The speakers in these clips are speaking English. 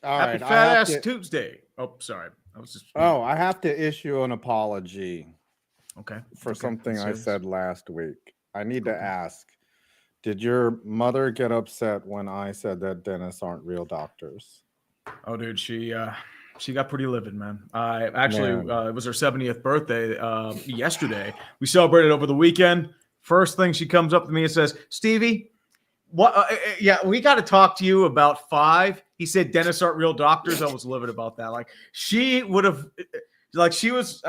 All Happy right, Fat Ass Tuesday. Oh, sorry. I was just. I have to issue an apology Okay. for Okay. something Let's I hear this. said last week. I need to Okay. ask, did your mother get upset when I said that dentists aren't real doctors? Oh, dude, she got pretty livid, man. I actually Man, it was her 70th birthday yesterday. We celebrated over the weekend. First thing she comes up to me and says, "Stevie, what? Yeah, we got to talk to you about five." He said, "Dentists aren't real doctors." I was livid about that. Like she would have, like she was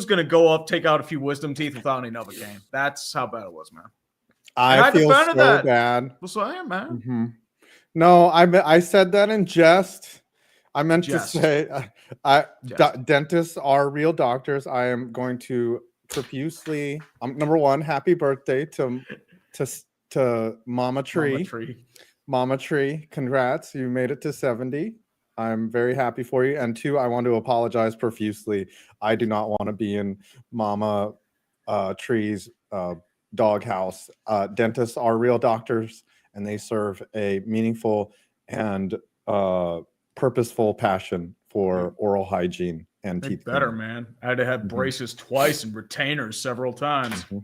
gonna go up, take out a few wisdom teeth without any Novocaine. That's how bad it was, man. And I I feel defended so that. bad. Well, so I am, man. hmm No, I said that in jest. I meant to Jest, say, jest. dentists are real doctors. I am going to profusely. Number one, happy birthday to to Mama Mama Tree. tree. Mama Tree, congrats. You made it to 70. I'm very happy for you. And two, I want to apologize profusely. I do not want to be in Mama Tree's doghouse. Dentists are real doctors and they serve a meaningful and purposeful passion for oral hygiene and They teeth better, cleaning. man. I had to have Mhm, braces twice and retainers several times. mhm.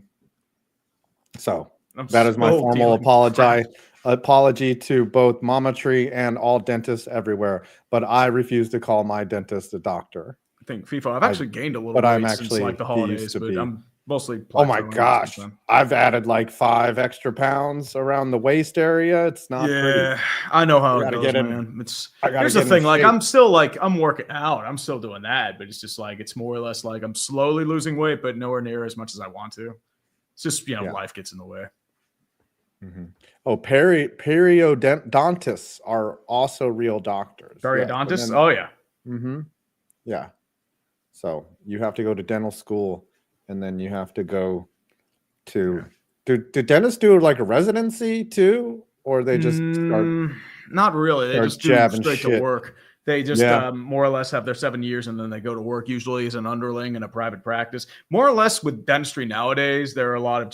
So I'm that is my still formal dealing with crap. apology to both Mama Tree and all dentists everywhere. But I refuse to call my dentist a doctor. I think FIFA. I've I actually gained a little but I'm weight since like actually the he used holidays, to but be. I'm mostly Oh my plateauing since gosh. then. I've added like 5 extra pounds around the waist area. It's not pretty. Yeah, I know I how it gotta goes, get in. man. It's I gotta here's the get in thing. Like shape. I'm still like I'm working out. I'm still doing that, but it's just like it's more or less like I'm slowly losing weight, but nowhere near as much as I want to. It's just Yeah. life gets in the way. Mhm. Oh, periodontists are also real doctors. Yes. And Periodontist. then, Oh yeah. yeah. So you have to go to dental school and then you have to go Yeah. to, do dentists do like a residency too? Or they just Not really. They start just do jabbing straight to shit? work. They just Yeah. more or less have their 7 years and then they go to work, usually as an underling in a private practice. More or less with dentistry nowadays, there are a lot of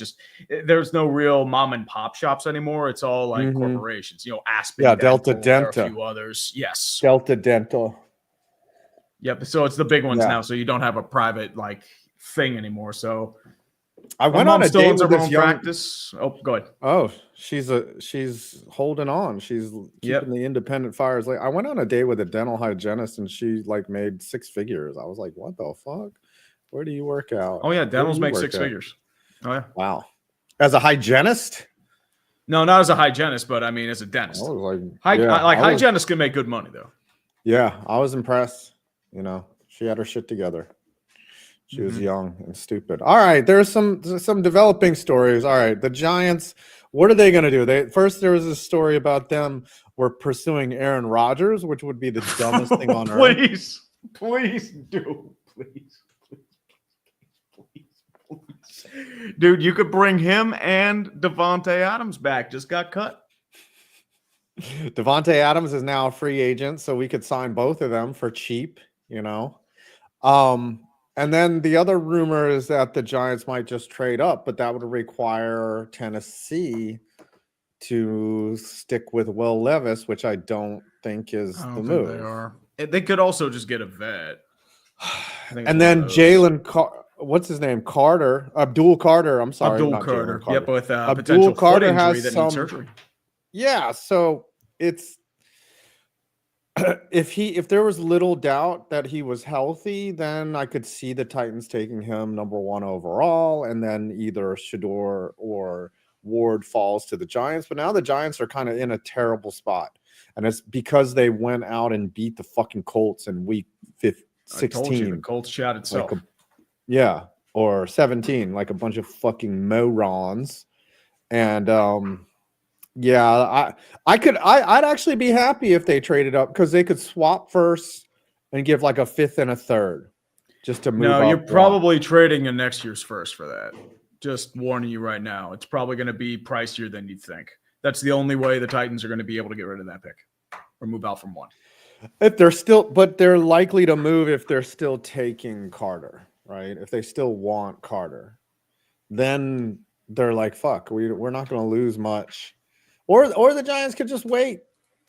there's no real mom and pop shops anymore. It's all like hmm corporations, Aspen Yeah. Delta Dental. There are a Denta. few others. Yes. Delta Dental. Yep. So it's the big ones Yeah. now. So you don't have a private thing anymore. So I my went on mom a still date owns with her this own young. practice. Oh, go ahead. Oh, she's holding on. She's keeping Yep. the independent fires. Like I went on a date with a dental hygienist and she like made 6 figures. I was like, what the fuck? Where do you work out? Oh yeah, Where do dentals you make work six at? figures. Oh yeah. Wow. As a hygienist? No, not as a hygienist, but I mean as a I dentist. was like, yeah, Like hygienists can make good money though. I was impressed. She had her shit together. She was Mm-hmm. young and stupid. All right, there's some developing stories. All right, the Giants. What are they going to do? There was a story about them were pursuing Aaron Rodgers, which would be the dumbest thing on earth. Please do, please. Dude, you could bring him and Devontae Adams back. Just got cut. Devontae Adams is now a free agent, so we could sign both of them for cheap. Um, and then the other rumor is that the Giants might just trade up, but that would require Tennessee to stick with Will Levis, which I don't think is I the don't think they move. are. They could also just get a vet. And then what's his name? Abdul Carter. I'm sorry, Abdul not Jalen Carter. Yep, Carter. with a Abdul potential foot Carter injury has that needs some. surgery. Yeah, so it's if there was little doubt that he was healthy, then I could see the Titans taking him number 1 overall, and then either Shador or Ward falls to the Giants. But now the Giants are kind of in a terrible spot, and it's because they went out and beat the fucking Colts in week 16. I told you the Colts shot itself. Or 17, like a bunch of fucking morons. And I'd actually be happy if they traded up because they could swap first and give like a 5th and a 3rd just to move up. No, you're probably trading a next year's first for that. Just warning you right now. It's probably going to be pricier than you'd think. That's the only way the Titans are going to be able to get rid of that pick or move out from one. But they're likely to move if they're still taking Carter, right? If they still want Carter, then they're like, fuck, we're not going to lose much. Or the Giants could just wait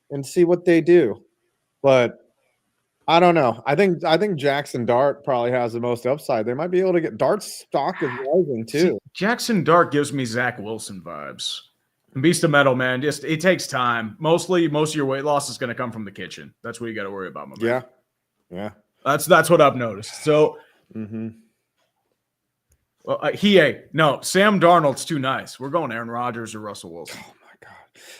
and see what they do. But I don't know. I think Jackson Dart probably has the most upside. They might be able to get Dart's stock is rising too. See, Jackson Dart gives me Zach Wilson vibes. Beast of Metal, man. Just it takes time. Most of your weight loss is going to come from the kitchen. That's what you got to worry about, my man. Yeah. That's what I've noticed. So, well, no, Sam Darnold's too nice. We're going Aaron Rodgers or Russell Wilson. Oh my God,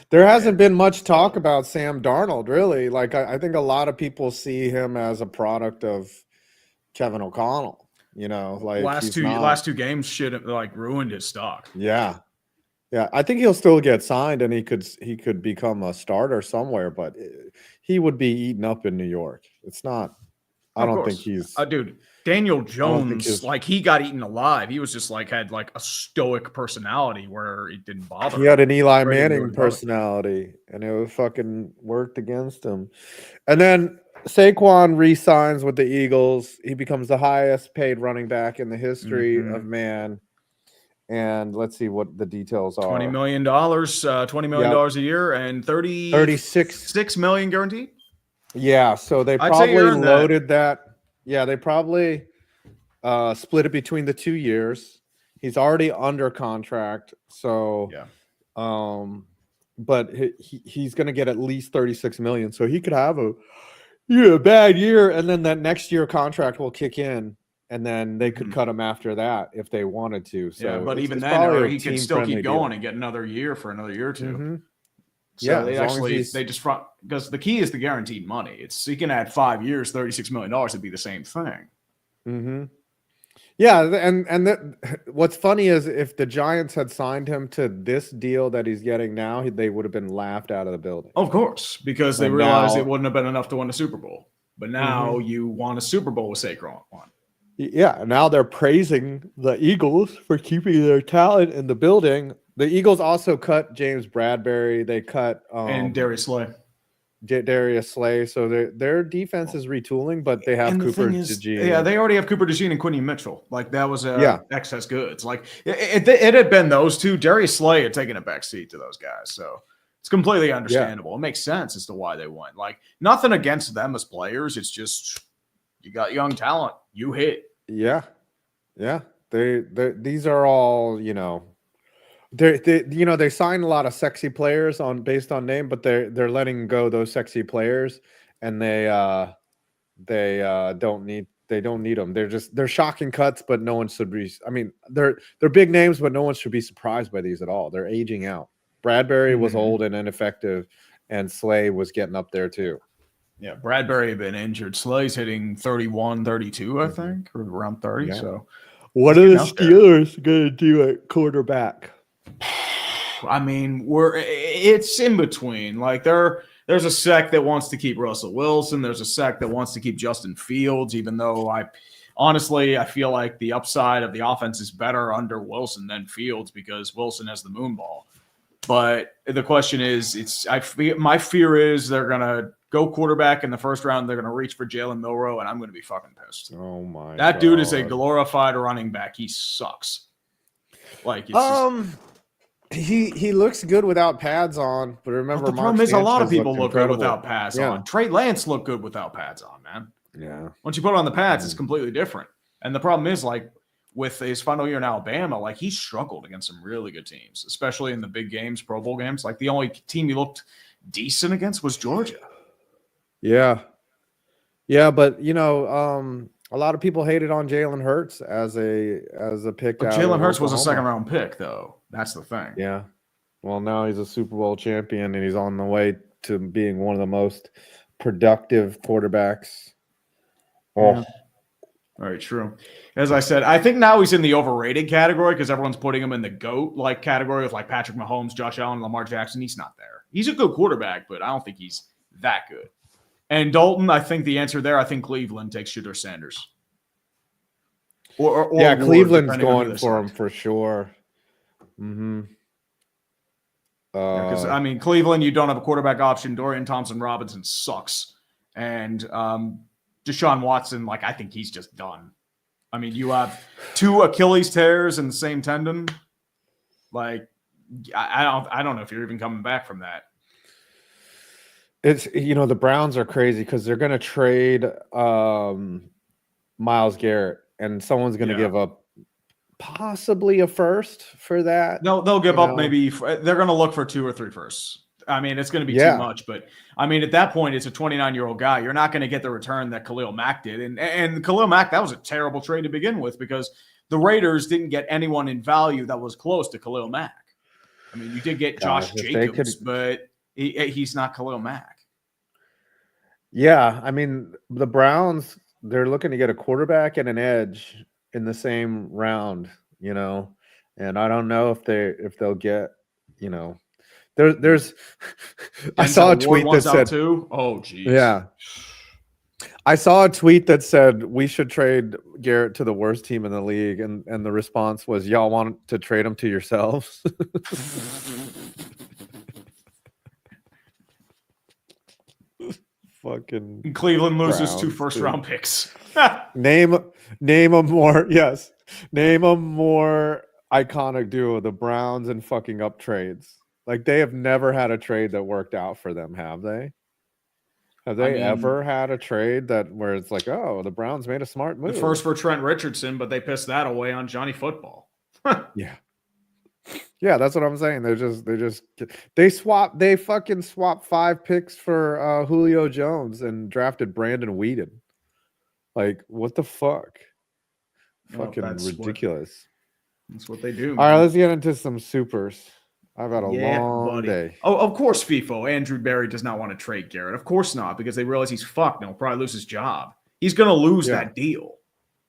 there hasn't been much talk about Sam Darnold, really. Like I think a lot of people see him as a product of Kevin O'Connell. You know, like last two games should have like ruined his stock. Yeah. I think he'll still get signed, and he could become a starter somewhere, but he would be eaten up in New York. It's not. I don't think he's. Dude, Daniel Jones, like he got eaten alive. He was just like had like a stoic personality where it didn't bother. He had an Eli Manning personality, and it fucking worked against him. And then Saquon re-signs with the Eagles. He becomes the highest paid running back in the history of man. And let's see what the details are. $20 million a year, and 36 million guaranteed. Yeah, so they probably loaded that. Yeah, they probably split it between the 2 years. He's already under contract, so but he's going to get at least 36 million. So he could have a bad year, and then that next year contract will kick in, and then they could cut him after that if they wanted to. So but even then, he could still keep going and get another year for another year or two. So they just front, because the key is the guaranteed money. It's he can add 5 years, $36 million. It'd be the same thing. Yeah, and what's funny is if the Giants had signed him to this deal that he's getting now, they would have been laughed out of the building. Of course, because they realized it wouldn't have been enough to win a Super Bowl. But now you won a Super Bowl with Saquon. Yeah, now they're praising the Eagles for keeping their talent in the building. The Eagles also cut James Bradbury. They cut and Darius Slay. So their defense is retooling, but they have Cooper DeJean. Yeah, they already have Cooper DeJean and Quinny Mitchell. Like that was excess goods. Like it had been those two. Darius Slay had taken a back seat to those guys. So it's completely understandable. Yeah. It makes sense as to why they went. Like nothing against them as players. It's just you got young talent. You hit. Yeah. These are all, they sign a lot of sexy players based on name, but they're letting go those sexy players, and they don't need them. They're shocking cuts, but no one should be. I mean, they're big names, but no one should be surprised by these at all. They're aging out. Bradbury was old and ineffective, and Slay was getting up there too. Yeah, Bradbury had been injured. Slay's hitting 31, 32, I think, or around 30. Yeah. So, what are the Steelers going to do at quarterback? I mean, it's in between. Like there's a sect that wants to keep Russell Wilson. There's a sect that wants to keep Justin Fields, even though I feel like the upside of the offense is better under Wilson than Fields because Wilson has the moon ball. But the question is, my fear is they're gonna go quarterback in the first round. They're gonna reach for Jalen Milroe, and I'm gonna be fucking pissed. Oh my! That dude is a glorified running back. He sucks. Like he looks good without pads on, but remember, the problem is a lot of people look good without pads on. Trey Lance looked good without pads on, man. Yeah. Once you put on the pads, it's completely different. And the problem is, like, with his final year in Alabama, like, he struggled against some really good teams, especially in the big games, Pro Bowl games. Like, the only team he looked decent against was Georgia. Yeah. Yeah, but, a lot of people hated on Jalen Hurts as a pick. But Jalen Hurts was a second-round pick, though. That's the thing. Yeah. Well, now he's a Super Bowl champion, and he's on the way to being one of the most productive quarterbacks. Oh. Yeah. Very true. As I said, I think now he's in the overrated category because everyone's putting him in the GOAT category with Patrick Mahomes, Josh Allen, Lamar Jackson. He's not there. He's a good quarterback, but I don't think he's that good. And Dalton, I think the answer there, I think Cleveland takes Shooter Sanders. Or Cleveland's going for him for sure. Because Cleveland, you don't have a quarterback option. Dorian Thompson-Robinson sucks, and Deshaun Watson, I think he's just done. I mean, you have 2 Achilles tears in the same tendon. I don't know if you're even coming back from that. It's the Browns are crazy because they're gonna trade Myles Garrett, and someone's gonna give up possibly a first for that. They'll give up maybe they're gonna look for 2 or 3 firsts. I mean, it's going to be too much, but I mean, at that point, it's a 29-year-old guy. You're not going to get the return that Khalil Mack did, and Khalil Mack, that was a terrible trade to begin with because the Raiders didn't get anyone in value that was close to Khalil Mack. I mean, you did get Josh Jacobs, but he's not Khalil Mack. Yeah, I mean, the Browns, they're looking to get a quarterback and an edge in the same round, and I don't know if they'll get, There's I saw a tweet that said, "Oh, geez." Yeah. I saw a tweet that said we should trade Garrett to the worst team in the league, and the response was, "Y'all want to trade him to yourselves?" Fucking Cleveland loses Browns, 2 first-round picks. Name a more iconic duo, the Browns and fucking up trades. Like, they have never had a trade that worked out for them, have they? Have they ever had a trade where it's like, oh, the Browns made a smart move? The first for Trent Richardson, but they pissed that away on Johnny Football. Yeah, that's what I'm saying. They fucking swapped 5 picks for Julio Jones and drafted Brandon Whedon. Like, what the fuck? Fucking ridiculous. That's what they do. All right, let's get into some supers. I've had a long day. Oh, of course, FIFO. Andrew Berry does not want to trade Garrett. Of course not, because they realize he's fucked and he'll probably lose his job. He's going to lose that deal.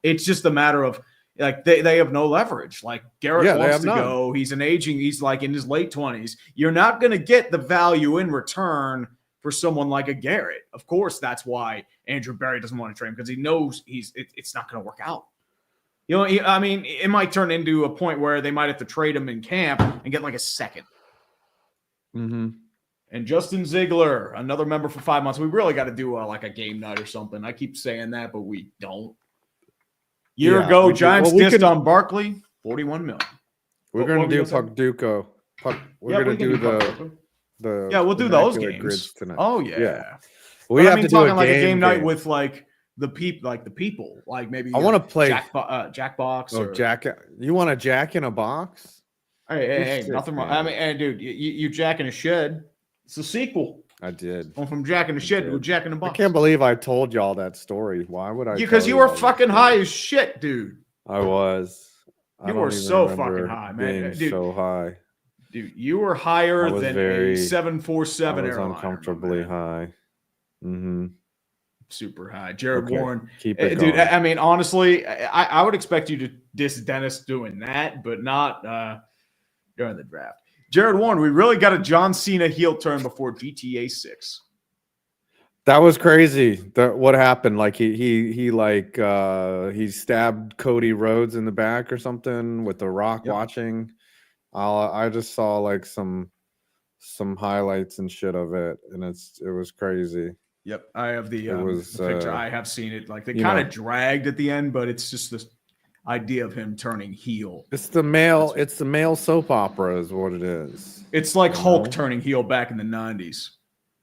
It's just a matter of, like, they have no leverage. Like, Garrett wants to go. He's he's like in his late 20s. You're not going to get the value in return for someone like a Garrett. Of course, that's why Andrew Berry doesn't want to trade him, because he knows it's not going to work out. I mean, it might turn into a point where they might have to trade him in camp and get like a second. Mm-hmm. And Justin Ziegler, another member for 5 months. We really got to do like a game night or something. I keep saying that, but we don't. Year ago, Giants dissed on Barkley, $41 million. We're going to do Puckdoku. We're going to do the we'll do those games tonight. Oh yeah. We have to do a game night with like the people, like maybe I want to play Jackbox or Jack. You want a Jack in a box? Hey, nothing wrong. I mean, hey, dude, you Jack in a Shed. It's a sequel. I did. Went from Jack in a Shed to Jack in a Box. I can't believe I told y'all that story. Why would I? Because you were fucking high as shit, dude. I was. You were so fucking high, man. Dude, so high. Dude, you were higher than a 747 airliner. Uncomfortably high. Mm-hmm. Super high. Jared Warren. Keep it dude, going. I mean, honestly, I would expect you to diss Dennis doing that, but not during the draft. Jared Warren, we really got a John Cena heel turn before GTA 6. That was crazy. What happened? Like he stabbed Cody Rhodes in the back or something with The Rock watching. I just saw like some highlights and shit of it, and it was crazy. Yep, I have the picture. I have seen it. Like, they kind of dragged at the end, but it's just this idea of him turning heel. It's the male soap opera is what it is. It's like Hulk turning heel back in the 90s.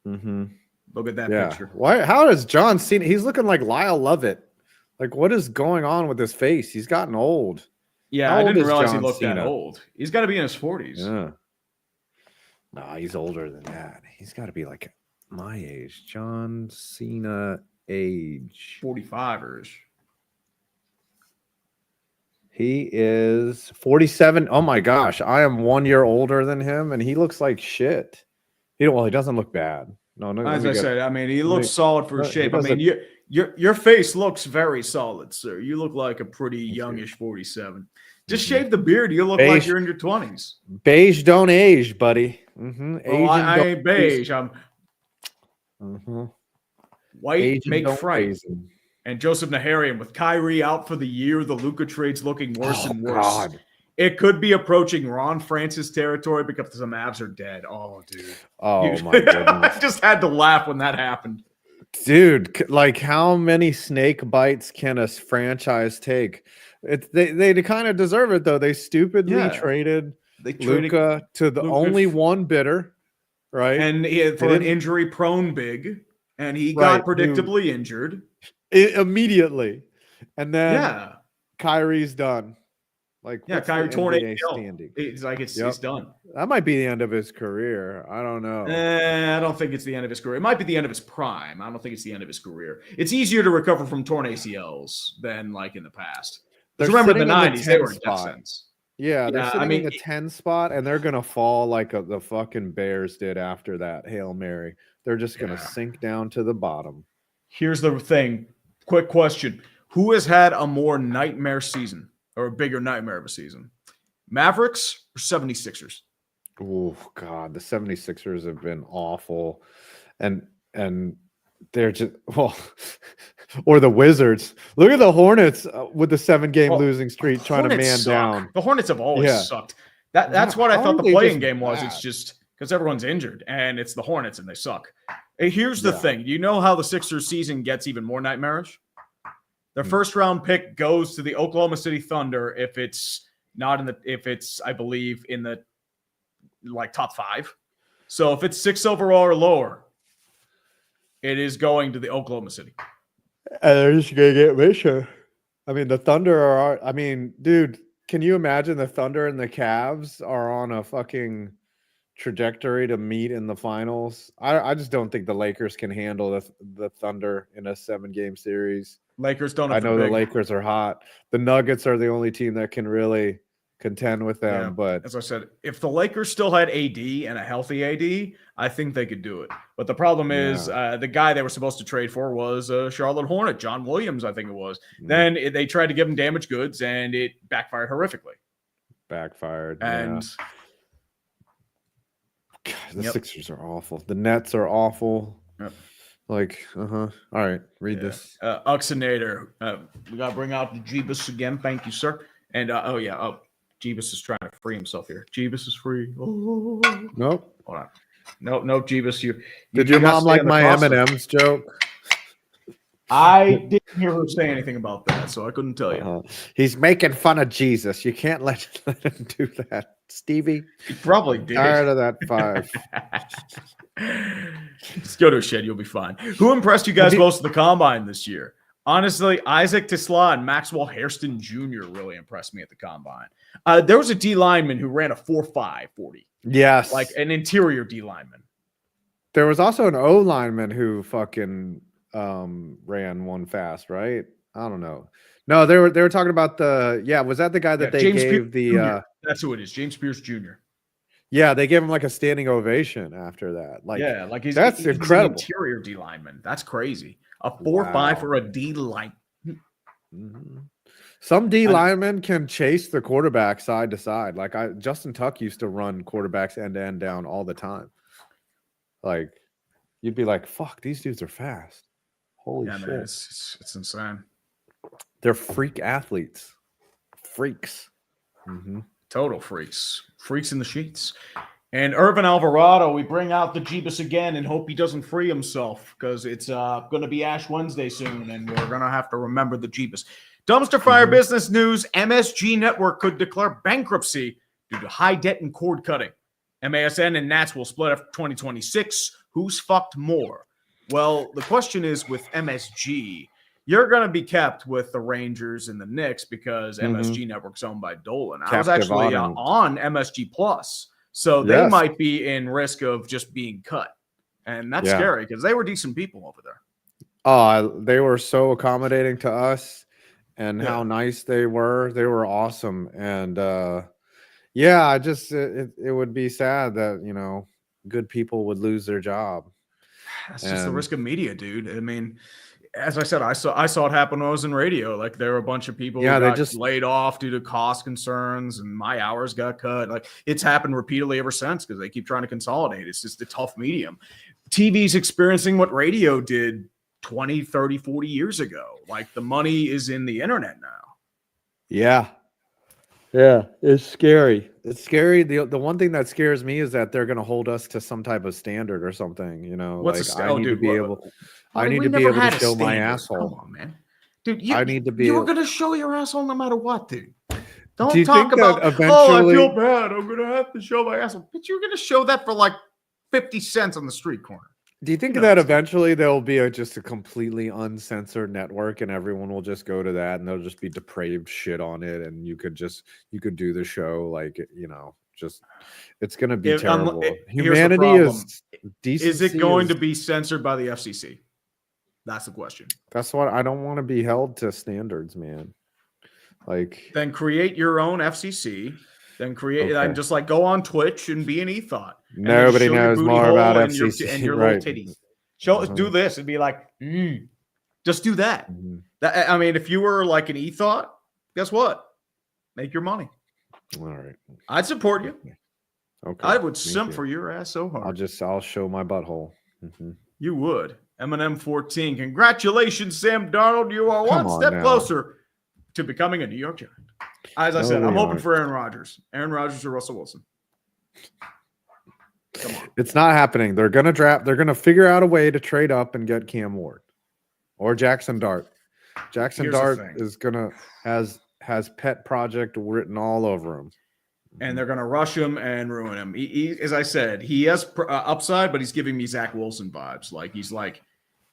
Mm-hmm. Look at that picture. Why? How does John Cena? He's looking like Lyle Lovett. Like, what is going on with his face? He's gotten old. Yeah, I didn't realize he looked that old. He's got to be in his 40s. Yeah. No, he's older than that. He's got to be like my age. John Cena age. 45-ers. He is 47. Oh my gosh. I am 1 year older than him, and he looks like shit. He doesn't look bad. No. As I said, I mean, he looks solid for his shape. I mean, your face looks very solid, sir. You look like a pretty youngish 47. Just shave the beard. You look like you're in your 20s. Beige don't age, buddy. Mm-hmm. Well, I ain't beige. I'm white. Asian make fright. And Joseph Naharian, with Kyrie out for the year, the Luka trade's looking worse and worse. God. It could be approaching Ron Francis territory because the Mavs are dead. Oh, dude. Oh, my goodness. I just had to laugh when that happened. Dude, like, how many snake bites can a franchise take? They kind of deserve it, though. They stupidly traded Luka to the only one bidder. right? And for an injury-prone big, and he got predictably injured immediately, and then yeah. Kyrie's done. Like, Yeah, what's Kyrie the torn NBA ACL. standing? It's like it's done. That might be the end of his career. I don't know. I don't think it's the end of his career. It might be the end of his prime. I don't think it's the end of his career. It's easier to recover from torn ACLs than like in the past. Because remember in the 90s, they were in death sentence. Yeah, they're sitting in the 10 spot, and they're going to fall like the fucking Bears did after that Hail Mary. They're just going to sink down to the bottom. Here's the thing. Quick question. Who has had a more nightmare season or a bigger nightmare of a season? Mavericks or 76ers? Oh, God. The 76ers have been awful. And they're just, well, or the Wizards. Look at the Hornets with the 7-game losing streak trying to man down. The Hornets have always sucked. That's what I thought the playing game was. It's just because everyone's injured and it's the Hornets and they suck. Here's the thing. You know how the Sixers season gets even more nightmarish? Their first round pick goes to the Oklahoma City Thunder if it's I believe in the like top 5. So if it's 6 overall or lower, it is going to the Oklahoma City. And they're just gonna get richer. I mean, the Thunder are. I mean, dude, can you imagine the Thunder and the Cavs are on a fucking trajectory to meet in the finals? I just don't think the Lakers can handle the Thunder in a 7-game series. Lakers don't. I know the Lakers are hot. The Nuggets are the only team that can really contend with them. Yeah, but as I said, if the Lakers still had AD and a healthy AD, I think they could do it. But the problem is the guy they were supposed to trade for was Charlotte Hornet, John Williams, I think it was. Then they tried to give him damaged goods, and it backfired horrifically. And God, the Sixers are awful. The Nets are awful. Yep. Like, All right, read this. Uxinator. We got to bring out the Jeebus again. Thank you, sir. And, Jeebus is trying to free himself here. Jeebus is free. Oh. Nope. Hold on. No, Jeebus. Did your mom like my M&M's joke? I didn't hear her say anything about that, so I couldn't tell you. He's making fun of Jesus. You can't let him do that, Stevie. He probably did. Tired of that 5. Just go to a shed. You'll be fine. Who impressed you guys most at the combine this year? Honestly, Isaac Tisla and Maxwell Hairston Jr. really impressed me at the combine. There was a D lineman who ran a 4.5 40. Yes. Like an interior D lineman. There was also an O lineman who fucking ran one fast, right? I don't know. No, they were talking about was that the guy that they James gave Pierce That's who it is, James Pierce Jr. Yeah, they gave him like a standing ovation after that. Like he's incredible. An interior D lineman. That's crazy. A 4.5 for a D line. Mm-hmm. Some D linemen can chase the quarterback side to side. Like Justin Tuck used to run quarterbacks end to end down all the time. Like you'd be like, "Fuck, these dudes are fast." Holy shit! Man, it's insane. They're freak athletes, freaks, total freaks in the sheets. And Irvin Alvarado, we bring out the Jeebus again and hope he doesn't free himself because it's going to be Ash Wednesday soon, and we're going to have to remember the Jeebus. Dumpster fire business news: MSG Network could declare bankruptcy due to high debt and cord cutting. MASN and Nats will split after 2026. Who's fucked more? Well, the question is with MSG, you're going to be kept with the Rangers and the Knicks because MSG Network's owned by Dolan. I was actually on MSG Plus, so they might be in risk of just being cut. And that's scary because they were decent people over there. They were so accommodating to us and how nice they were. They were awesome. And it would be sad that, good people would lose their job. That's just the risk of media, dude. I mean, as I said, I saw it happen when I was in radio. Like there were a bunch of people who got just laid off due to cost concerns, and my hours got cut. Like it's happened repeatedly ever since because they keep trying to consolidate. It's just a tough medium. TV's experiencing what radio did 20, 30, 40 years ago. Like the money is in the internet now. Yeah. Yeah, it's scary. It's scary. The one thing that scares me is that they're going to hold us to some type of standard or something. I need to be able to show my asshole. Come on, man, dude. You were going to show your asshole no matter what, dude. Don't talk about. Eventually, I feel bad. I'm going to have to show my asshole. But you're going to show that for like 50 cents on the street corner. Do you think No, that it's not. eventually there'll be just a completely uncensored network and everyone will just go to that and there'll just be depraved shit on it and you could do the show like, just it's going to be terrible. Here's the Humanity problem. is decency. Is it going to be censored by the FCC? That's the question. That's what I don't want to be held to standards, man. Like, then create your own FCC. Then create Okay. and just like go on Twitch and be an e-thought. And then nobody show your knows booty more hole about and FCC, and your right? little titties. Do this and be like, just do that. Mhm. I mean, if you were like an e-thought, guess what? Make your money. All right. I'd support you. Okay. I would Thank simp you. for your ass so hard. I'll show my butthole. Mhm. You would. Eminem 14. Congratulations, Sam Darnold. You are Come one on step now. closer to becoming a New York Giant. As I No, said, I'm we hoping aren't. for Aaron Rodgers. Aaron Rodgers or Russell Wilson. Come on. It's not happening. They're gonna figure out a way to trade up and get Cam Ward or Jackson Dart. Jackson Here's the Dart thing. is has pet project written all over him. And they're going to rush him and ruin him. He as I said, he has upside, but he's giving me Zach Wilson vibes. Like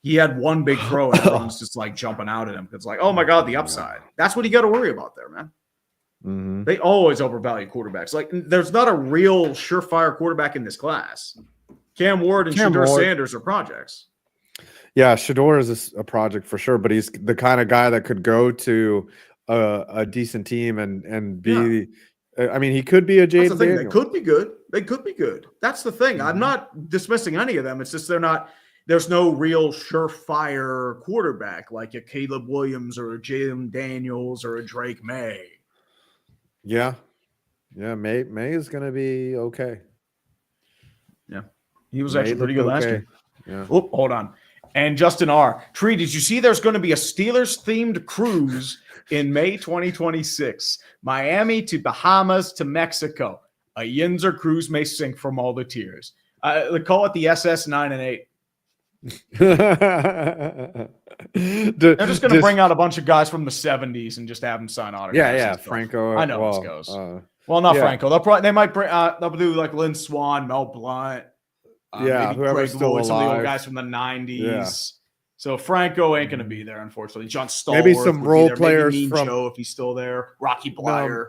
he had one big throw and everyone's just like jumping out at him. It's like, oh my God, the upside. That's what you got to worry about there, man. Mhm. They always overvalue quarterbacks. Like there's not a real surefire quarterback in this class. Cam Ward and Shedeur Sanders are projects. Yeah, Shedeur is a project for sure, but he's the kind of guy that could go to a decent team and be. Yeah. I mean, he could be a Jaden That's the thing. Daniels. They could be good. They could be good. That's the thing. I'm not dismissing any of them. It's just there's no real surefire quarterback like a Caleb Williams or a Jalen Daniels or a Drake May. Yeah. May is going to be okay. Yeah. He was May actually pretty good looked last okay. year. Yeah. Oh, hold on. And Justin R. Tree, did you see there's going to be a Steelers-themed cruise in May 2026? Miami to Bahamas to Mexico. A Yinzer cruise may sink from all the tears. They call it the SS 9 and 8. They're just going to bring out a bunch of guys from the 70s and just have them sign autographs. Yeah. Franco. I know how this goes. Well, not Franco. They might bring. They'll do like Lynn Swan, Mel Blunt. Yeah, maybe whoever's Greg still Lloyd, some of the old alive. guys from the 90s. Yeah. So Franco ain't going to be there, unfortunately. John Stallworth. Maybe some would be role there. players Maybe Mean from Joe if he's still there. Rocky Blyer.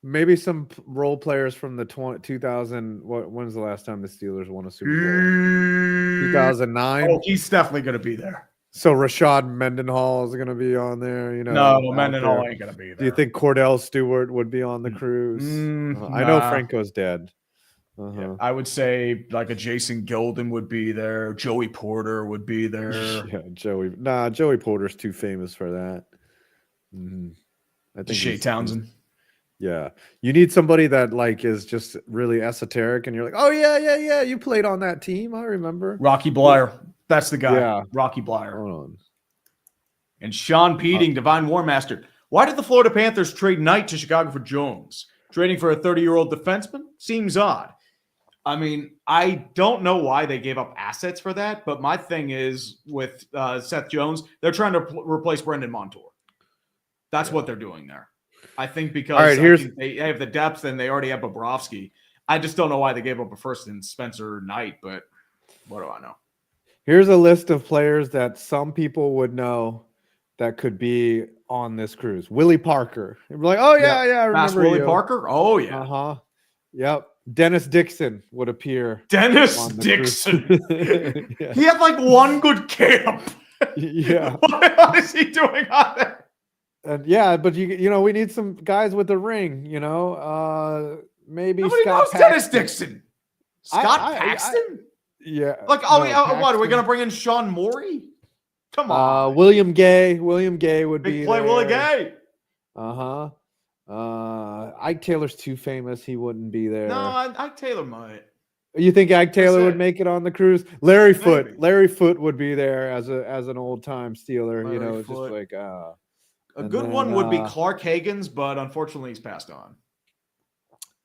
Maybe some role players from the 2000. When's the last time the Steelers won a Super Bowl? 2009. Oh, he's definitely going to be there. So Rashad Mendenhall is going to be on there. No, Mendenhall ain't going to be there. Do you think Cordell Stewart would be on the cruise? I know Franco's dead. Yeah, I would say like a Jason Gilden would be there. Joey Porter would be there. Yeah, Joey Porter's too famous for that. I think Shea Townsend. Yeah, you need somebody that like is just really esoteric, and you're like, oh yeah, you played on that team. I remember. Rocky Blyer, that's the guy. Yeah, Rocky Blyer. Hold on. And Sean Peeting, Divine War Master. Why did the Florida Panthers trade Knight to Chicago for Jones? Trading for a 30-year-old defenseman seems odd. I mean, I don't know why they gave up assets for that, but my thing is with Seth Jones, they're trying to replace Brendan Montour. That's what they're doing there. I think because they have the depth and they already have Bobrovsky. I just don't know why they gave up a first in Spencer Knight, but what do I know? Here's a list of players that some people would know that could be on this cruise. Willie Parker. You're like, oh yeah, I remember Willie Parker. Oh yeah. Yep. Dennis Dixon would appear. Dennis Dixon. Yeah. He had like one good camp. Yeah. What is he doing on there? And yeah, but you know, we need some guys with a ring. You know, maybe Nobody Scott knows Paxton. Dennis Dixon. Scott Paxton. Yeah. Like, what are we gonna bring in Sean Morey? Come on. William Gay. William Gay would Big be play. there. Willie Gay. Ike Taylor's too famous. He wouldn't be there. No, Ike Taylor might. You think Ike Taylor would make it on the cruise? Larry Foote. Maybe. Larry Foote would be there as an old time Steeler. Larry you know, Foote. just like a good one would be Clark Hagens, but unfortunately he's passed on.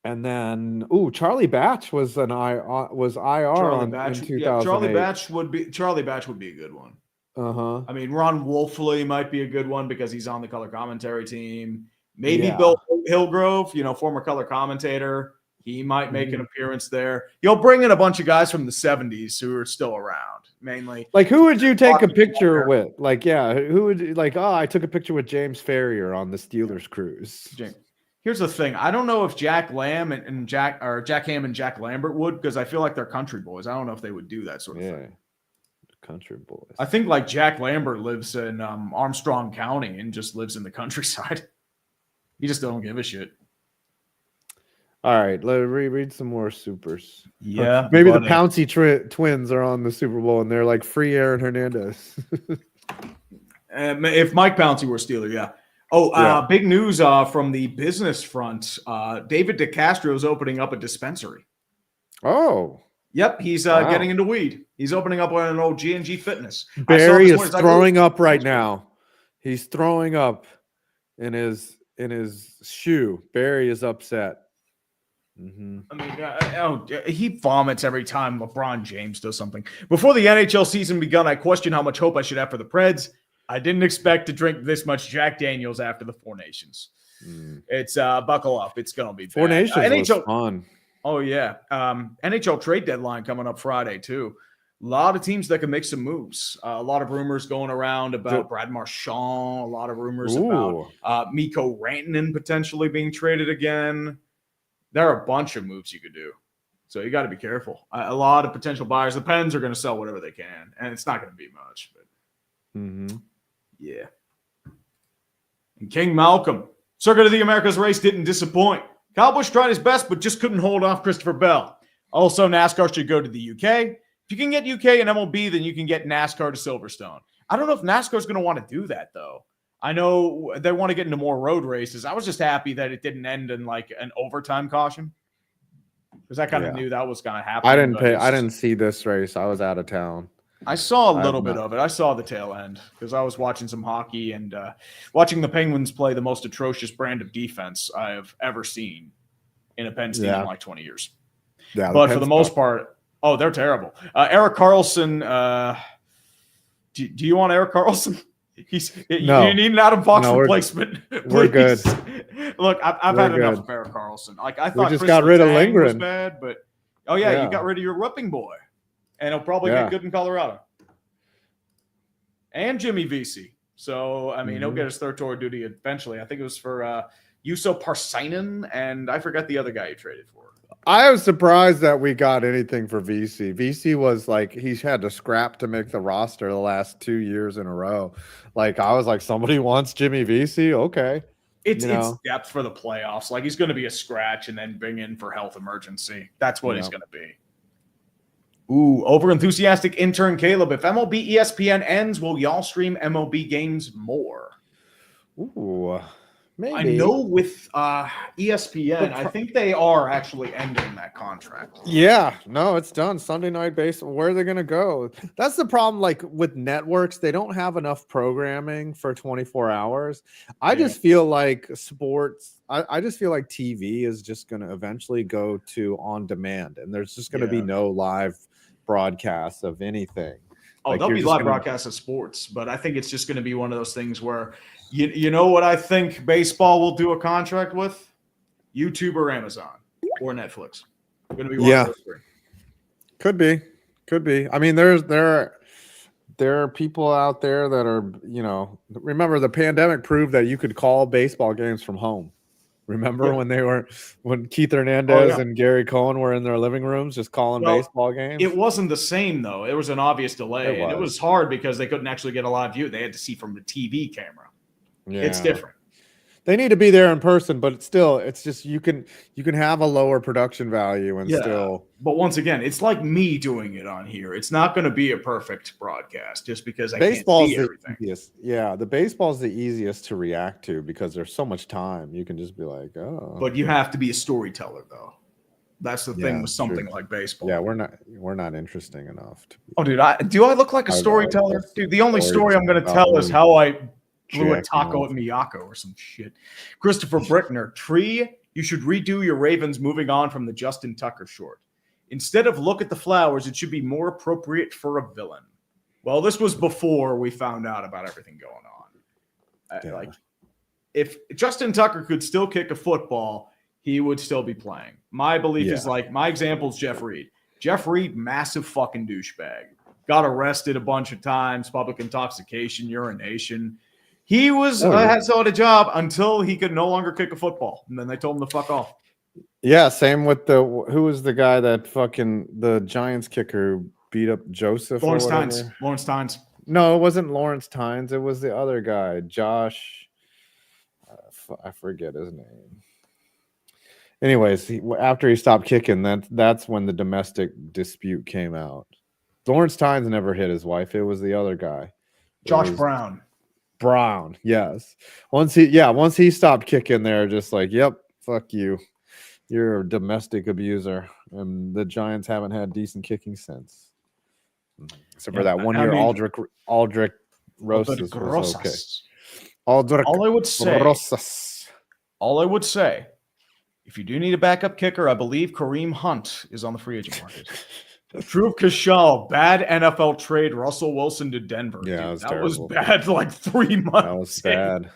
And then, Charlie Batch was IR Charlie Batch, in 2008. Charlie Batch would be a good one. I mean, Ron Wolfley might be a good one because he's on the color commentary team. Maybe Bill Hillgrove, former color commentator. He might make an appearance there. He'll bring in a bunch of guys from the 70s who are still around, mainly. Like, who would you take a picture with? Like, yeah, who would, like, oh, I took a picture with James Ferrier on the Steelers cruise. James. Here's the thing. I don't know if Jack Lamb and Jack Ham and Jack Lambert would, because I feel like they're country boys. I don't know if they would do that sort of thing. Country boys. I think like Jack Lambert lives in Armstrong County and just lives in the countryside. He just don't give a shit. All right, let me read some more supers. Yeah, maybe the Pouncey twins are on the Super Bowl and they're like free Aaron Hernandez. If Mike Pouncey were Steeler, yeah. Oh, big news from the business front. David DeCastro is opening up a dispensary. Oh. Yep, he's getting into weed. He's opening up an old G&G Fitness. Barry is throwing up right now. He's throwing up in his shoe. Barry is upset. Mm-hmm. I mean, he vomits every time LeBron James does something. Before the NHL season begun, I questioned how much hope I should have for the Preds. I didn't expect to drink this much Jack Daniels after the Four Nations. It's buckle up. It's going to be bad. Four Nations NHL, was fun. Oh, yeah. NHL trade deadline coming up Friday, too. A lot of teams that can make some moves. A lot of rumors going around about Brad Marchand. A lot of rumors about Mikko Rantanen potentially being traded again. There are a bunch of moves you could do. So you got to be careful. A lot of potential buyers. The Pens are going to sell whatever they can, and it's not going to be much. But yeah. And King Malcolm. Circuit of the Americas race didn't disappoint. Kyle Busch tried his best, but just couldn't hold off Christopher Bell. Also, NASCAR should go to the UK. If you can get UK and MLB, then you can get NASCAR to Silverstone. I don't know if NASCAR is going to want to do that, though. I know they want to get into more road races. I was just happy that it didn't end in like an overtime caution, because I kind of knew that was going to happen. I didn't see this race. I was out of town. I saw a little bit of it. I saw the tail end because I was watching some hockey and watching the Penguins play the most atrocious brand of defense I have ever seen in a Pens team in like 20 years. Yeah, but for the most part, they're terrible. Erik Karlsson. Do you want Erik Karlsson? You need an Adam Fox replacement. We're good. Look, I've had enough of Erik Karlsson. Like I thought, we just got rid of Lindgren. Was bad, but you got rid of your whipping boy, and he'll probably get good in Colorado. And Jimmy Vesey. So I mean, he'll get his third tour duty eventually. I think it was for Juuso Parssinen, and I forgot the other guy he traded for. I was surprised that we got anything for VC. VC was like, he's had to scrap to make the roster the last 2 years in a row. Like, I was like, somebody wants Jimmy VC? Okay. It's depth for the playoffs. Like, he's going to be a scratch and then bring in for health emergency. That's what he's going to be. Ooh, over-enthusiastic intern Caleb. If MLB ESPN ends, will y'all stream MLB games more? Ooh, maybe. I know with ESPN, I think they are actually ending that contract. Yeah, no, it's done. Sunday Night Baseball. Where are they going to go? That's the problem. Like with networks, they don't have enough programming for 24 hours. I just feel like sports. I just feel like TV is just going to eventually go to on demand, and there's just going to be no live broadcasts of anything. Oh, like there'll be live broadcasts of sports, but I think it's just going to be one of those things where, you know what I think baseball will do a contract with? YouTube or Amazon or Netflix. Going to be one of those three. Could be. I mean, there are people out there that are, remember the pandemic proved that you could call baseball games from home. Remember when Keith Hernandez and Gary Cohen were in their living rooms just calling baseball games? It wasn't the same, though. It was an obvious delay. And it was hard because they couldn't actually get a live view. They had to see from the TV camera. Yeah. It's different. They need to be there in person, but it's just you can have a lower production value and still. But once again, it's like me doing it on here. It's not going to be a perfect broadcast just because I can't see everything. The baseball's the easiest to react to because there's so much time. You can just be like, oh. But you have to be a storyteller, though. That's the thing with something like baseball. Yeah, we're not interesting enough. Do I look like a storyteller? Dude, the only story I'm going to tell is how I blew a taco at Miyako or some shit. Christopher Brickner, Tree, you should redo your Ravens moving on from the Justin Tucker short. Instead of look at the flowers, it should be more appropriate for a villain. Well, this was before we found out about everything going on. Like, if Justin Tucker could still kick a football, he would still be playing. My belief is Yeah. like my example is Jeff Reed. Jeff Reed, massive fucking douchebag. Got arrested a bunch of times, public intoxication, urination. He was had still had a job until he could no longer kick a football, and then they told him to fuck off. Yeah, same with who was the guy that fucking the Giants kicker who beat up Joseph Lawrence or whatever? Tynes. Lawrence Tynes. No, it wasn't Lawrence Tynes. It was the other guy, Josh. I forget his name. Anyways, after he stopped kicking, that's when the domestic dispute came out. Lawrence Tynes never hit his wife. It was the other guy. Josh Brown. Brown, yes. Once he stopped kicking, they're just like, yep, fuck you. You're a domestic abuser. And the Giants haven't had decent kicking since. Except for that 1 year Aldrich Rosas was okay. Aldrich Rosas. All I would say, if you do need a backup kicker, I believe Kareem Hunt is on the free agent market. Drew Kashal, bad NFL trade. Russell Wilson to Denver. Yeah, dude, that terrible. was bad like 3 months. That was bad.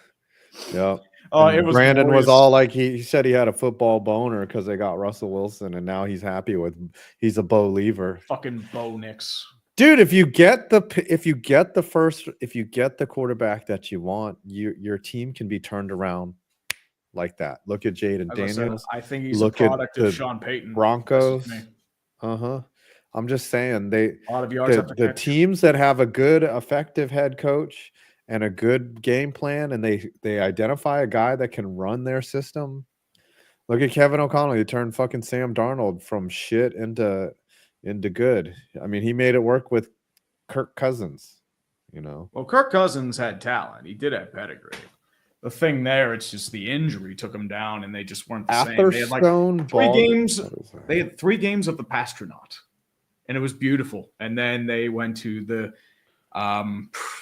Yep. It was Brandon glorious. was all like he said he had a football boner because they got Russell Wilson, and now he's happy he's a Bo Lever. Fucking Bo Nix. Dude, if you get the quarterback that you want, your team can be turned around like that. Look at Jaden Daniels. I think he's a product of Sean Payton. Broncos. I'm just saying a lot of yards the teams that have a good, effective head coach and a good game plan, and they identify a guy that can run their system. Look at Kevin O'Connell. He turned fucking Sam Darnold from shit into good. I mean, he made it work with Kirk Cousins, you know. Well, Kirk Cousins had talent. He did have pedigree. The thing there, it's just the injury took him down, and they just weren't the same. They had like 3 games. They had 3 games of the Pastronaut, and it was beautiful. And then they went to the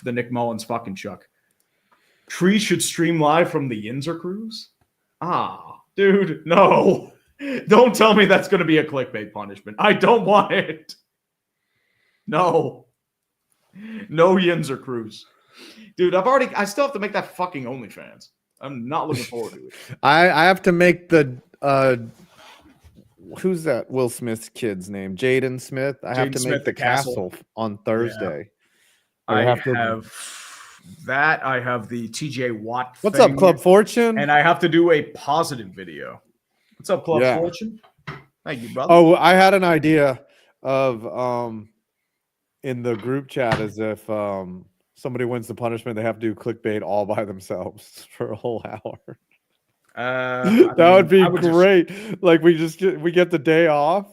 Nick Mullins fucking chuck. Tree should stream live from the Yinzer cruise. Dude, no. Don't tell me that's going to be a clickbait punishment. I don't want it. No Yinzer cruise. Dude, I still have to make that fucking OnlyFans. I'm not looking forward to it. I have to make the who's that Will Smith's kid's name? Jaden Smith. I have to make the castle on Thursday. Yeah. I have that. I have the TJ Watt. What's up, Club Fortune? And I have to do a positive video. What's up, Club Fortune? Thank you, brother. Oh, I had an idea of in the group chat as if somebody wins the punishment, they have to do clickbait all by themselves for a whole hour. That would be great. Like we get the day off,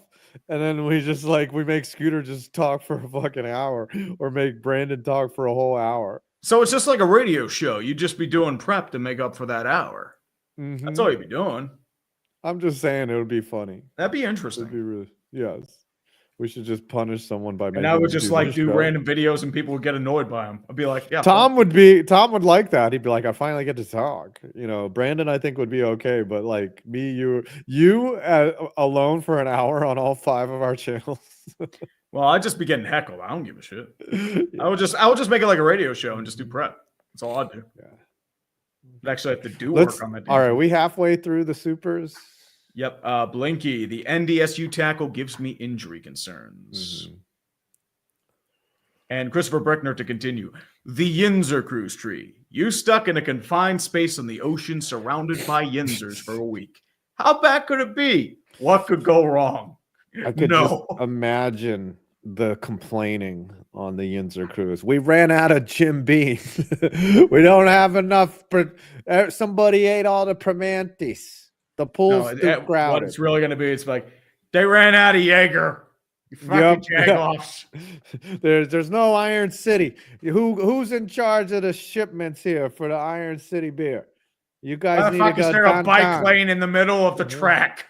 and then we make Scooter just talk for a fucking hour, or make Brandon talk for a whole hour. So it's just like a radio show. You'd just be doing prep to make up for that hour. Mm-hmm. That's all you'd be doing. I'm just saying it would be funny. That'd be interesting. It'd be really, yes. We should just punish someone by making. And I would just do random videos, and people would get annoyed by them. I'd be like, yeah. Tom would like that. He'd be like, I finally get to talk. You know, Brandon, I think would be okay, but like me, you alone for an hour on all 5 of our channels. Well, I'd just be getting heckled. I don't give a shit. Yeah. I would just make it like a radio show and just do prep. That's all I'd do. Yeah. I'd actually have to do work on that. All right, we halfway through the supers. Yep. Blinky, the NDSU tackle gives me injury concerns. Mm-hmm. And Christopher Breckner to continue. The Yinzer cruise tree. You stuck in a confined space on the ocean surrounded by Yinzers for a week. How bad could it be? What could go wrong? I could just imagine the complaining on the Yinzer cruise. We ran out of Jim Beam. We don't have enough. Somebody ate all the Primantis. The pool's too crowded. What it's really going to be, it's like, they ran out of Jaeger. You fucking jagoffs. There's no Iron City. Who's in charge of the shipments here for the Iron City beer? You guys need to go is there a bike lane in the middle of the track?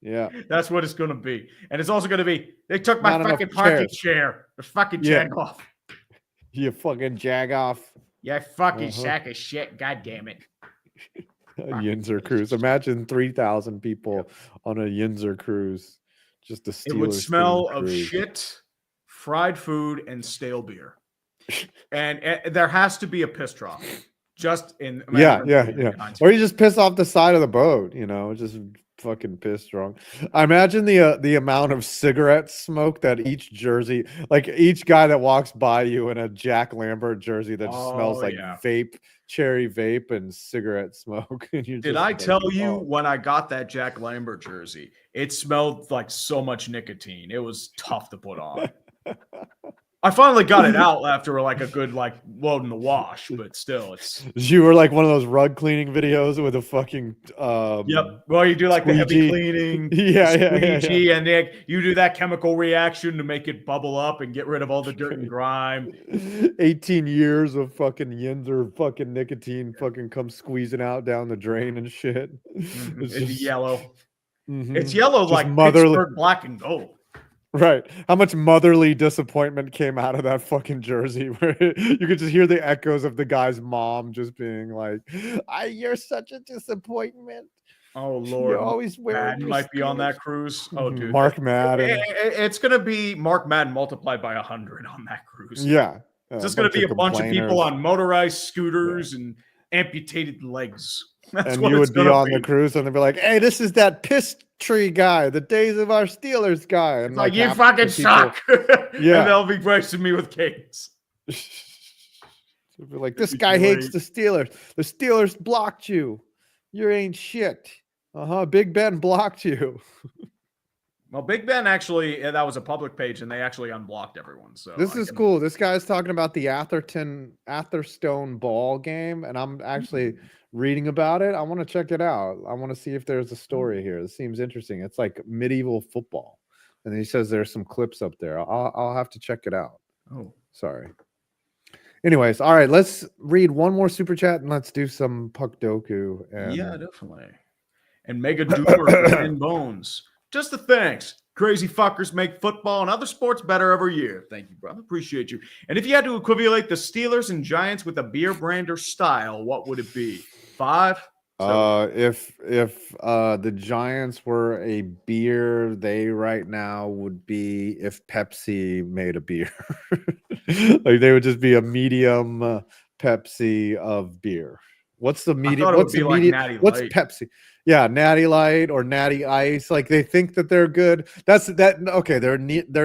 Yeah. That's what it's going to be. And it's also going to be, they took my fucking parking chair. The fucking jagoff. You fucking jagoff. You fucking sack of shit. God damn it. A Yinzer cruise. Imagine 3,000 people on a Yinzer cruise. Just a Steelers. It would smell of shit, fried food, and stale beer. and there has to be a piss trough. Just in yeah. Or you just piss off the side of the boat, you know, just fucking pissed drunk. I imagine the amount of cigarette smoke that each jersey, like each guy that walks by you in a Jack Lambert jersey that just smells like yeah. vape, cherry vape, and cigarette smoke. And you're Did just I like, tell you oh. when I got that Jack Lambert jersey, it smelled like so much nicotine. It was tough to put on. I finally got it out after like a good like load in the wash, but still, it's. You were like one of those rug cleaning videos with a fucking Yep. Well, you do like the heavy squeegee. cleaning, Yeah. squeegee, and then you do that chemical reaction to make it bubble up and get rid of all the dirt and grime. 18 years of fucking Yinzer fucking nicotine fucking comes squeezing out down the drain and shit. It's just- yellow. Mhm. It's yellow Just like motherly- Pittsburgh black and gold. Right. How much motherly disappointment came out of that fucking jersey where you could just hear the echoes of the guy's mom just being like, you're such a disappointment. Oh Lord, You always wear Madden might be on that cruise. Oh, dude, Mark Madden. It's gonna be Mark Madden multiplied by 100 on that cruise. Yeah. It's just gonna be a bunch of people on motorized scooters and amputated legs. That's and what you it's would be gonna on the cruise and they'd be like, hey, this is that piss tree guy, the days of our Steelers guy. And like you half fucking the people- suck. Yeah. And they'll be racing me with canes. They'd be like, this be guy hates great. the Steelers. The Steelers blocked you. You ain't shit. Big Ben blocked you. Well, Big Ben actually, that was a public page, and they actually unblocked everyone. So This is cool. This guy's talking about the Atherstone ball game, and I'm actually reading about it. I want to check it out. I want to see if there's a story here. This seems interesting. It's like medieval football, and he says there's some clips up there. I'll have to check it out. Oh, Sorry. Anyways, all right. Let's read one more super chat and let's do some Puckdoku. And yeah, definitely. And Mega Duper and Bones. Just the thanks. Crazy fuckers make football and other sports better every year. Thank you, brother. Appreciate you. And if you had to equate the Steelers and Giants with a beer brand or style, what would it be? 5? If the Giants were a beer, they right now would be if Pepsi made a beer. Like they would just be a medium Pepsi of beer. What's the medium? What's the like medium? Natty What's Light. Pepsi? Yeah, Natty Light or Natty Ice. Like they think that they're good. That's that. Okay, they're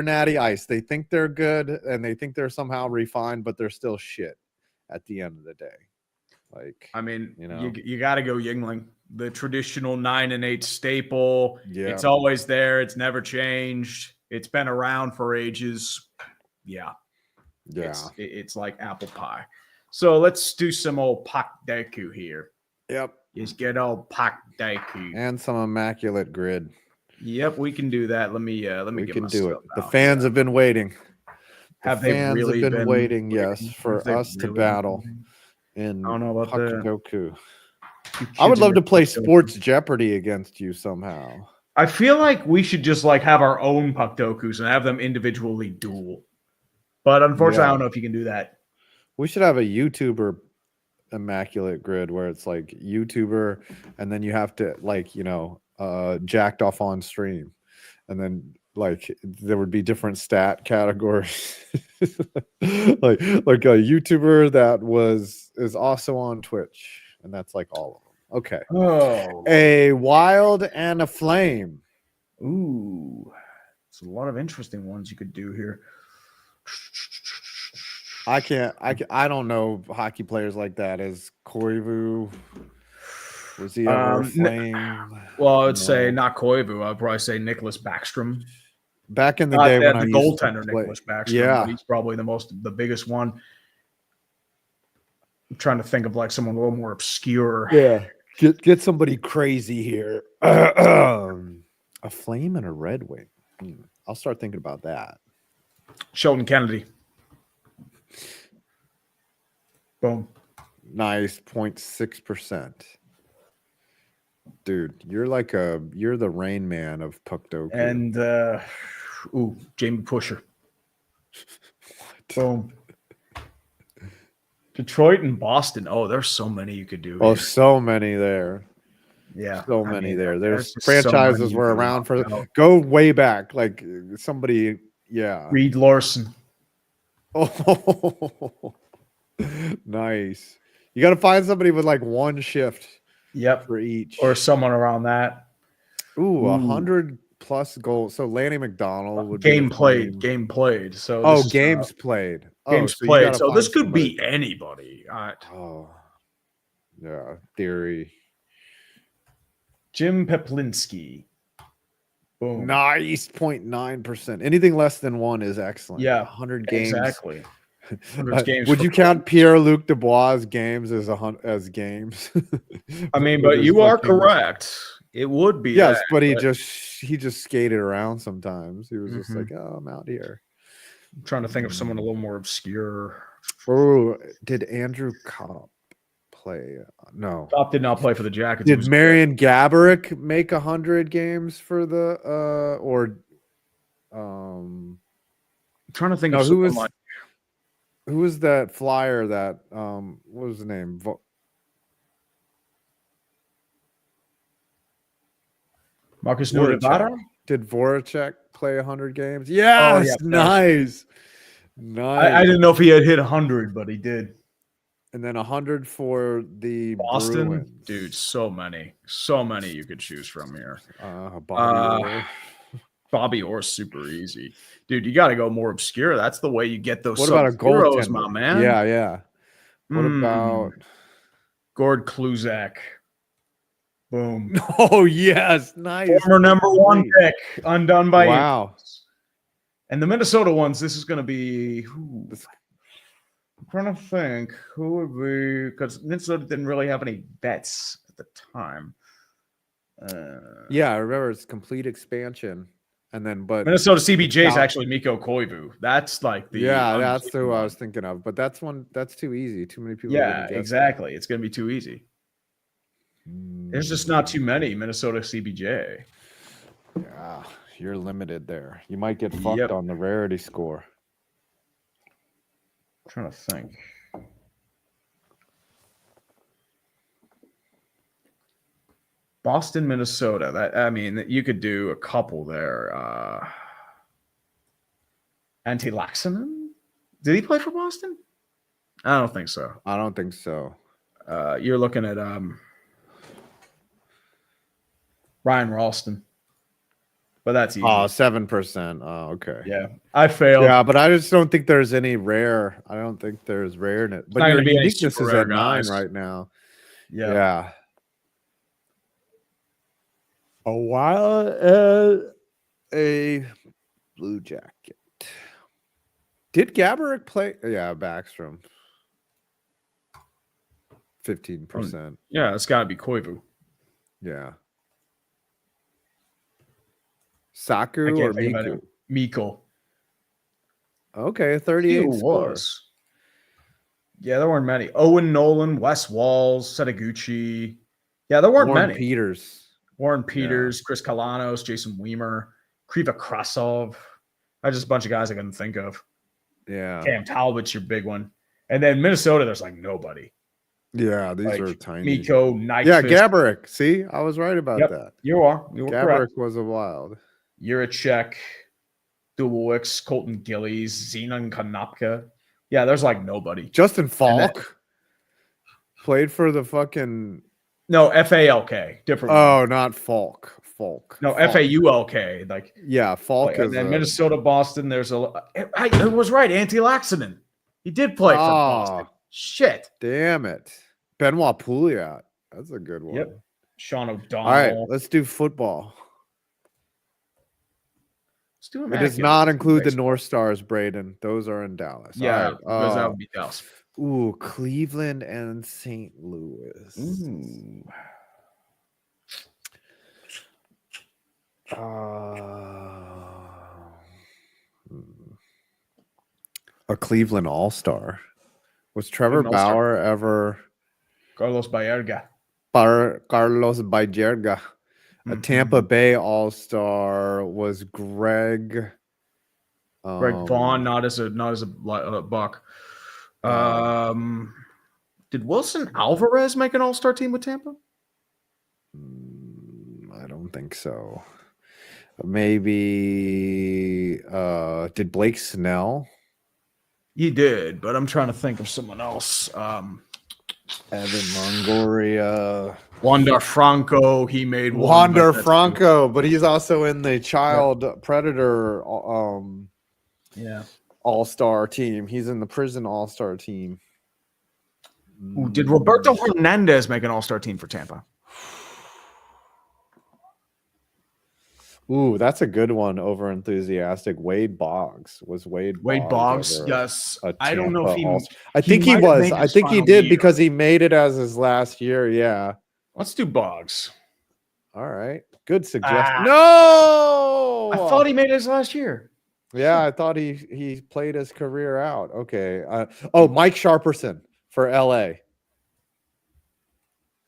Natty Ice. They think they're good and they think they're somehow refined, but they're still shit at the end of the day. Like, I mean, you know, you got to go Yingling, the traditional 9 and 8 staple. Yeah. It's always there. It's never changed. It's been around for ages. Yeah. yeah. It's like apple pie. So let's do some old Puckdoku here. Yep. Just get old Puckdoku. And some immaculate grid. Yep, we can do that. Let me We get can my do it. stuff The out. fans have been waiting. Have the they fans really have been waiting, waiting? yes, for Have they us to really battle been in I don't know about that. Puckdoku. You I would kids love are to play Puckdoku. Sports Jeopardy against you somehow. I feel like we should just like have our own Puckdokus and have them individually duel. But unfortunately, I Yeah. don't know if you can do that. We should have a YouTuber immaculate grid where it's like YouTuber and then you have to like, jacked off on stream. And then like there would be different stat categories. like a YouTuber that is also on Twitch. And that's like all of them. Okay. Oh. A wild and a flame. Ooh. It's a lot of interesting ones you could do here. I don't know hockey players like that. Is Koivu? Was he ever a flame? Well, I would say not Koivu. I'd probably say Nicholas Backstrom. Back in the day when the I used goaltender to play, Nicholas Backstrom. yeah, But he's probably the biggest one. I'm trying to think of like someone a little more obscure. yeah. Get somebody crazy here. A flame and a red wing. I'll start thinking about that. Sheldon Kennedy. Boom. Nice, 0.6%. Dude, you're the Rain Man of Puckdoku. And Jamie Pusher. Boom. Detroit and Boston. Oh, there's so many you could do. Oh, here. so many there. Yeah. So many there. There's just so many franchises you were can around for knock out. go way back. Like somebody, yeah. Reed Larson. Oh, nice. You got to find somebody with like one shift Yep. for each. Or someone around that. Ooh, 100+ goals. So Lanny McDonald would be Game played. So Oh, this is, games played. games So you played. gotta So this find could somebody. be anybody. Oh, yeah. Theory. Jim Peplinski. Boom. Nice 0.9%. Anything less than 1 is excellent. Yeah, 100 games. exactly. 100 games Would for you count Pierre-Luc Dubois' games as games? I mean, With but his you are fucking- correct. It would be Yes, that, but he just skated around sometimes. He was just Mhm. like, "Oh, I'm out here." I'm trying to think of someone a little more obscure. Oh, did Andrew Kopp play? No. Top did not play for the Jackets. Did Marion Gaborik make 100 games for the or I'm trying to think no, of someone like who was that flyer that what was the name? Marcus Voracek. Nurivara. Did Voracek play 100 games? Yes, yeah, nice. I didn't know if he had hit 100, but he did. And then 100 for the Boston, Bruins. dude, so many you could choose from here. Bobby Orr, super easy, dude. You got to go more obscure. That's the way you get those. What about a goaltender, goaltender? my man? Yeah. What about Gord Kluzak? Boom. Oh yes, nice. Former number 1 pick, undone by wow. And the Minnesota ones, this is going to be. I'm trying to think who would be, because Minnesota didn't really have any bets at the time. Yeah, I remember it's complete expansion, and then but Minnesota CBJ is actually Mikko Koivu. That's like the that's who I was thinking of. But that's too easy. Too many people. Yeah, exactly. It's going to be too easy. There's just not too many Minnesota CBJ. Yeah, you're limited there. You might get fucked on the rarity score. I'm trying to think. Boston, Minnesota. That, I mean, you could do a couple there. Antti Laaksonen? Did he play for Boston? I don't think so. I don't think so. You're looking at Ryan Ralston. But that's easy. 7%. Oh, okay. Yeah. I failed. Yeah, but I just don't think there's any rare. I don't think there's rare in it. But your uniqueness is at 9 right now. Yeah. A while a Blue Jacket. Did Gaborik play? Yeah, Backstrom. 15%. Yeah, it's got to be Koivu. Yeah. Saku or Miku? Mikko. Okay, 38 was. Yeah, there weren't many. Owen Nolan, Wes Walls, Setaguchi. Yeah, there weren't many. Warren Peters, Chris Kalanos, Jason Weimer, Kriva Krasov. That's just a bunch of guys I couldn't think of. Yeah. Cam Talbot's your big one. And then Minnesota, there's like nobody. Yeah, these are tiny. Mikko, Nyquist. Yeah, Gaborik. See, I was right about that. You were Gaborik correct. was a wild. Juracek, Dubowicz, Colton Gillies, Zenon Konopka. Yeah, there's like nobody. Justin Falk played for the fucking. No, FALK. Different. Oh, not Falk. Falk. No, Falk. FAULK. Like, yeah, Falk is. And then Minnesota, Boston. There's I was right. Antti Laaksonen. He did play for Boston. Shit. Damn it. Benoit Pouliot. That's a good one. Yep. Sean O'Donnell. All right, let's do football. Let's do it does not include the North Stars, Braden. Those are in Dallas. Yeah, because that would be Dallas. Ooh, Cleveland and St. Louis. Ooh. A Cleveland All-Star. Was Trevor Bauer ever? Carlos Baerga. Carlos Baerga. A Tampa Bay All-Star was Greg. Greg Vaughn, not as a Buck. Did Wilson Alvarez make an All-Star team with Tampa? I don't think so. Maybe did Blake Snell? He did, but I'm trying to think of someone else. Evan Longoria. Wander Franco, he made one. Wander but Franco, but he's also in the child predator yeah. all-star team. He's in the prison all-star team. Ooh, did Roberto Hernandez make an all-star team for Tampa? Ooh, that's a good one. Over enthusiastic. Wade Boggs was Wade Boggs. ever yes. a I don't know if he. Tampa I think he might have was. made I his think he final did year. because he made it as his last year. Yeah. Let's do Boggs. All right. Good suggestion. Ah. No. I thought he made his last year. Yeah, I thought he played his career out. Okay. Mike Sharperson for LA.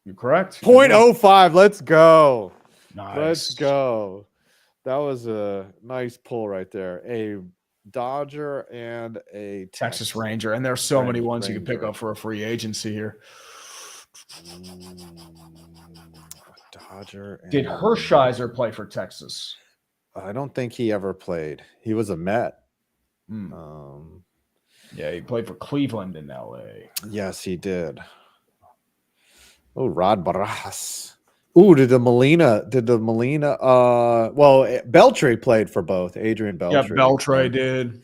You're correct. 0.05. Let's go. Nice. Let's go. That was a nice pull right there. A Dodger and a Texas Ranger. And there's so many ones you can pick up for a free agency here. Dodger. Did Hershiser play for Texas? I don't think he ever played. He was a Met. Yeah, he played for Cleveland in LA. Yes, he did. Oh, Rod Barajas. Ooh, did the Molina Beltre played for both. Adrian Beltre. Yeah, Beltre did.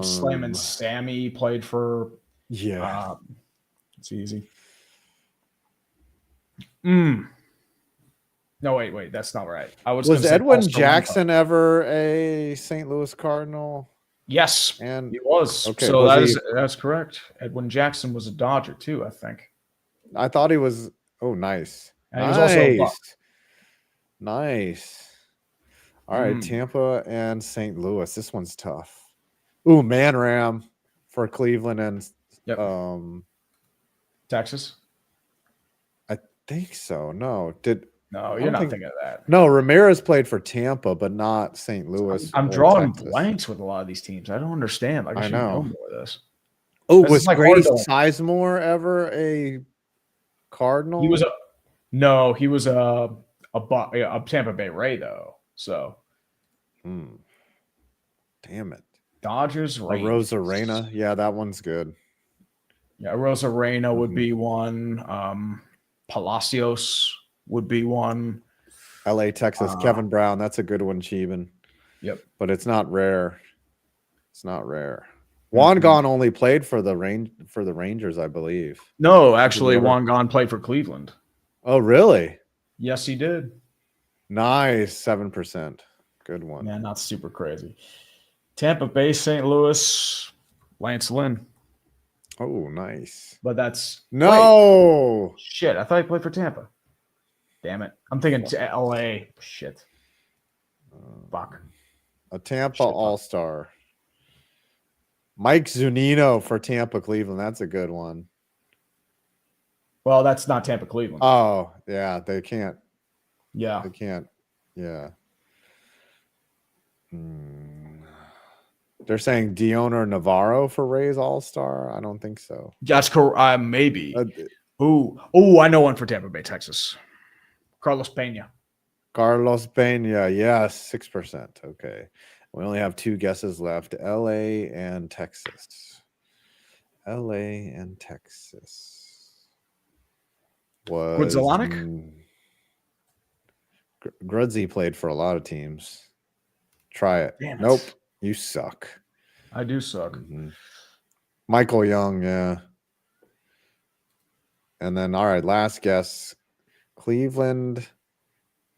Slam and Sammy played for it's easy. No, wait, that's not right. Was Edwin Jackson ever a St. Louis Cardinal? Yes, and he was. Okay, so that's correct. Edwin Jackson was a Dodger too, I think. I thought he was. Oh, nice. And he was also a Buck. Nice. All right, Tampa and St. Louis. This one's tough. Ooh, Manram for Cleveland and Texas. I think so. No, you're not thinking of that. No, Ramirez played for Tampa, but not St. Louis. I'm drawing blanks with a lot of these teams. I don't understand. I should know more of this. Oh, was Grady Sizemore ever a Cardinal? He was a Tampa Bay Ray though. So, damn it. Dodgers, Rosarena. Yeah, that one's good. Yeah, Rosarena would be one. Palacios would be one. LA, Texas. Kevin Brown. That's a good one, Cheevan. Yep. But it's not rare. It's not rare. Wangan only played for the Rangers, I believe. No, actually, Wangan played for Cleveland. Oh, really? Yes, he did. Nice. 7%. Good one. Yeah, not super crazy. Tampa Bay, St. Louis, Lance Lynn. Oh, nice. But that's no shit. I thought he played for Tampa. Damn it. I'm thinking LA. Shit. Fuck. A Tampa All-Star. Mike Zunino for Tampa Cleveland. That's a good one. Well, that's not Tampa Cleveland. Oh, yeah. They can't. Yeah. They can't. Yeah. They're saying Dioner Navarro for Rays All-Star. I don't think so. That's correct. Maybe. I know one for Tampa Bay, Texas. Carlos Pena. Carlos Pena. Yes, 6%. Okay. We only have 2 guesses left. LA and Texas. LA and Texas. Was Grudzielanek? Grudzy played for a lot of teams. Try it. Damn it. Nope. You suck. I do suck. Michael Young, yeah. And then, all right, last guess. Cleveland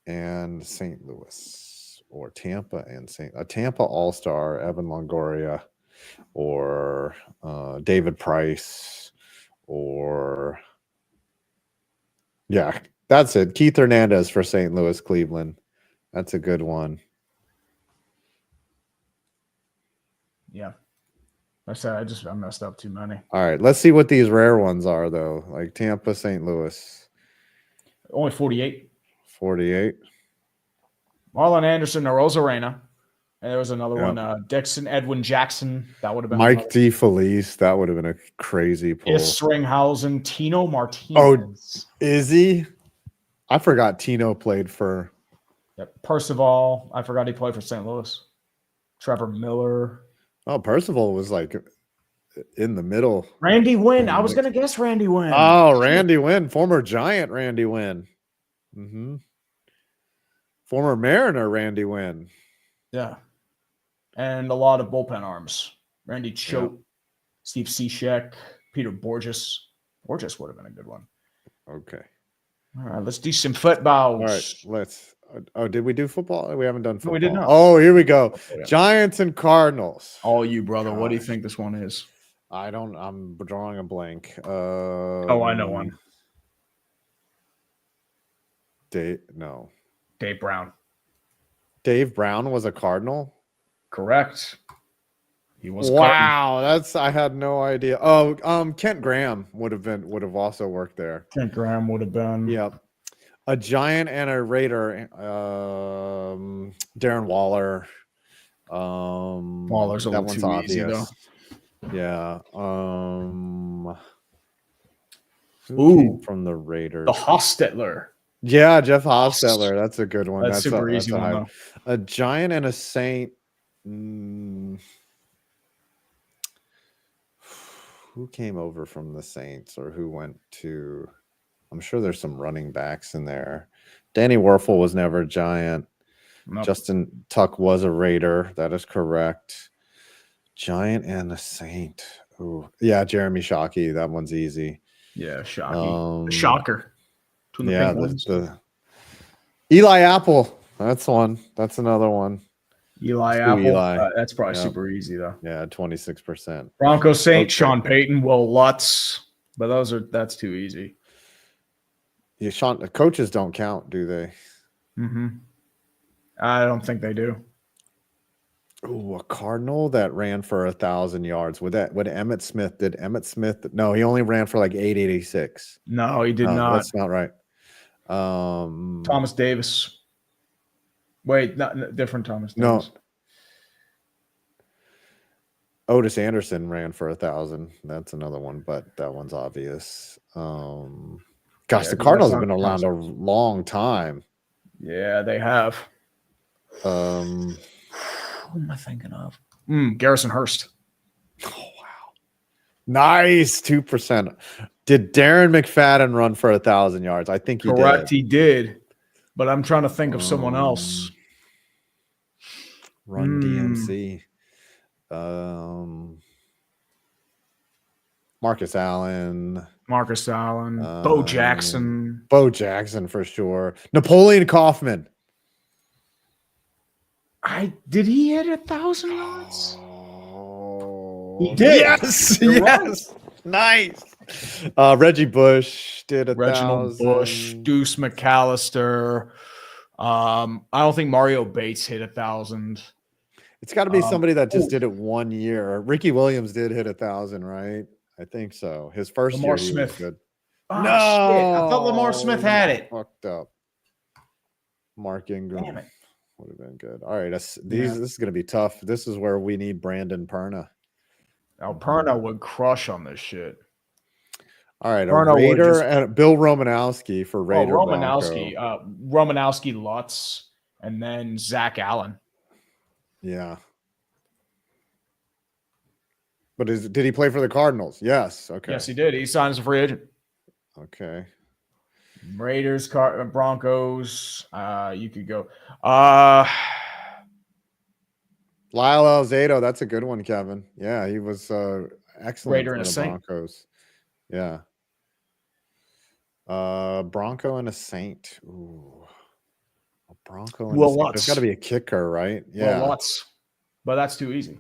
and St. Louis, or Tampa and Tampa All-Star, Evan Longoria, or David Price, or that's it. Keith Hernandez for St. Louis, Cleveland. That's a good one. Yeah. I said I messed up too many. All right, let's see what these rare ones are, though. Like Tampa, St. Louis. Only 48. 48. Marlon Anderson, Rosarena. And there was another one, Dixon, Edwin Jackson. That would have been Mike DeFelice. That would have been a crazy pull. Stringhausen, Tino Martinez. Oh, is he? I forgot Tino played for. Percival. I forgot he played for St. Louis. Trevor Miller. Oh, Percival was like in the middle. Randy Wynn. I was going to guess Randy Wynn. Oh, Randy Wynn, former Giant Randy Wynn. Former Mariner Randy Wynn. Yeah. And a lot of bullpen arms. Randy Choate, Steve Cishek, Peter Borges. Borges would have been a good one. Okay. All right, let's do some footballs. All right, let's. Oh, did we do football? We haven't done football. No, we did not. Oh, here we go. Giants and Cardinals. All you, brother. Gosh. What do you think this one is? I'm drawing a blank. I know one. Dave Brown. Dave Brown was a Cardinal? Correct. He was. Wow, I had no idea. Oh, Kent Graham would have also worked there. Kent Graham would have been. Yep. A Giant and a Raider. Darren Waller. Waller's a little too easy though. Yeah. From the Raiders. The Hostetler. Yeah, Jeff Hostetler. That's a good one. That's super easy one though. A Giant and a Saint. Who came over from the Saints or who went to? I'm sure there's some running backs in there. Danny Werfel was never a Giant. Nope. Justin Tuck was a Raider. That is correct. Giant and a Saint. Oh, yeah, Jeremy Shockey. That one's easy. Yeah, Shockey. The Shocker. The Eli Apple. That's one. That's another one. Eli Apple. That's probably super easy though. Yeah, 26%. Broncos Saint, Sean Payton, Will Lutz. But that's too easy. Yeah, the coaches don't count, do they? I don't think they do. Oh, a Cardinal that ran for 1,000 yards. Did Emmitt Smith? No, he only ran for like 886. No, he did not. That's not right. Thomas Davis. Wait, not different Thomas Davis. No. Otis Anderson ran for 1,000. That's another one, but that one's obvious. The Cardinals have been around a long time. Yeah, they have. Who am I thinking of? Garrison Hurst. Oh, wow. Nice. 2%. Did Darren McFadden run for 1,000 yards? I think he did. Correct, he did. But I'm trying to think of someone else. Run DMC. Marcus Allen. Bo Jackson. Bo Jackson for sure. Napoleon Kaufman. Did he hit 1,000 yards? He did. Yes. Yes. Nice. Reggie Bush did 1,000. Reginald Bush, Deuce McAllister. I don't think Mario Bates hit 1,000. It's got to be somebody that just did it 1 year. Ricky Williams did hit 1,000, right? I think so. His first Lamar year, Smith. Was good. Oh, no, shit. I thought Lamar Smith had it. Fucked up. Mark Ingram. Damn it. Would have been good. All right, this is going to be tough. This is where we need Brandon Perna. Now, Perna would crush on this shit. All right, a Raider and Bill Romanowski for Raider. Romanowski, Lutz, and then Zach Allen. Yeah. But did he play for the Cardinals? Yes. Okay. Yes, he did. He signed as a free agent. Okay. Raiders, Broncos. You could go. Lyle Alzado. That's a good one, Kevin. Yeah, he was excellent. Raider and a Saint. Broncos. Yeah. Bronco and a Saint. Ooh. A Bronco and a Saint. There's got to be a kicker, right? Yeah. Will Lutz. But that's too easy.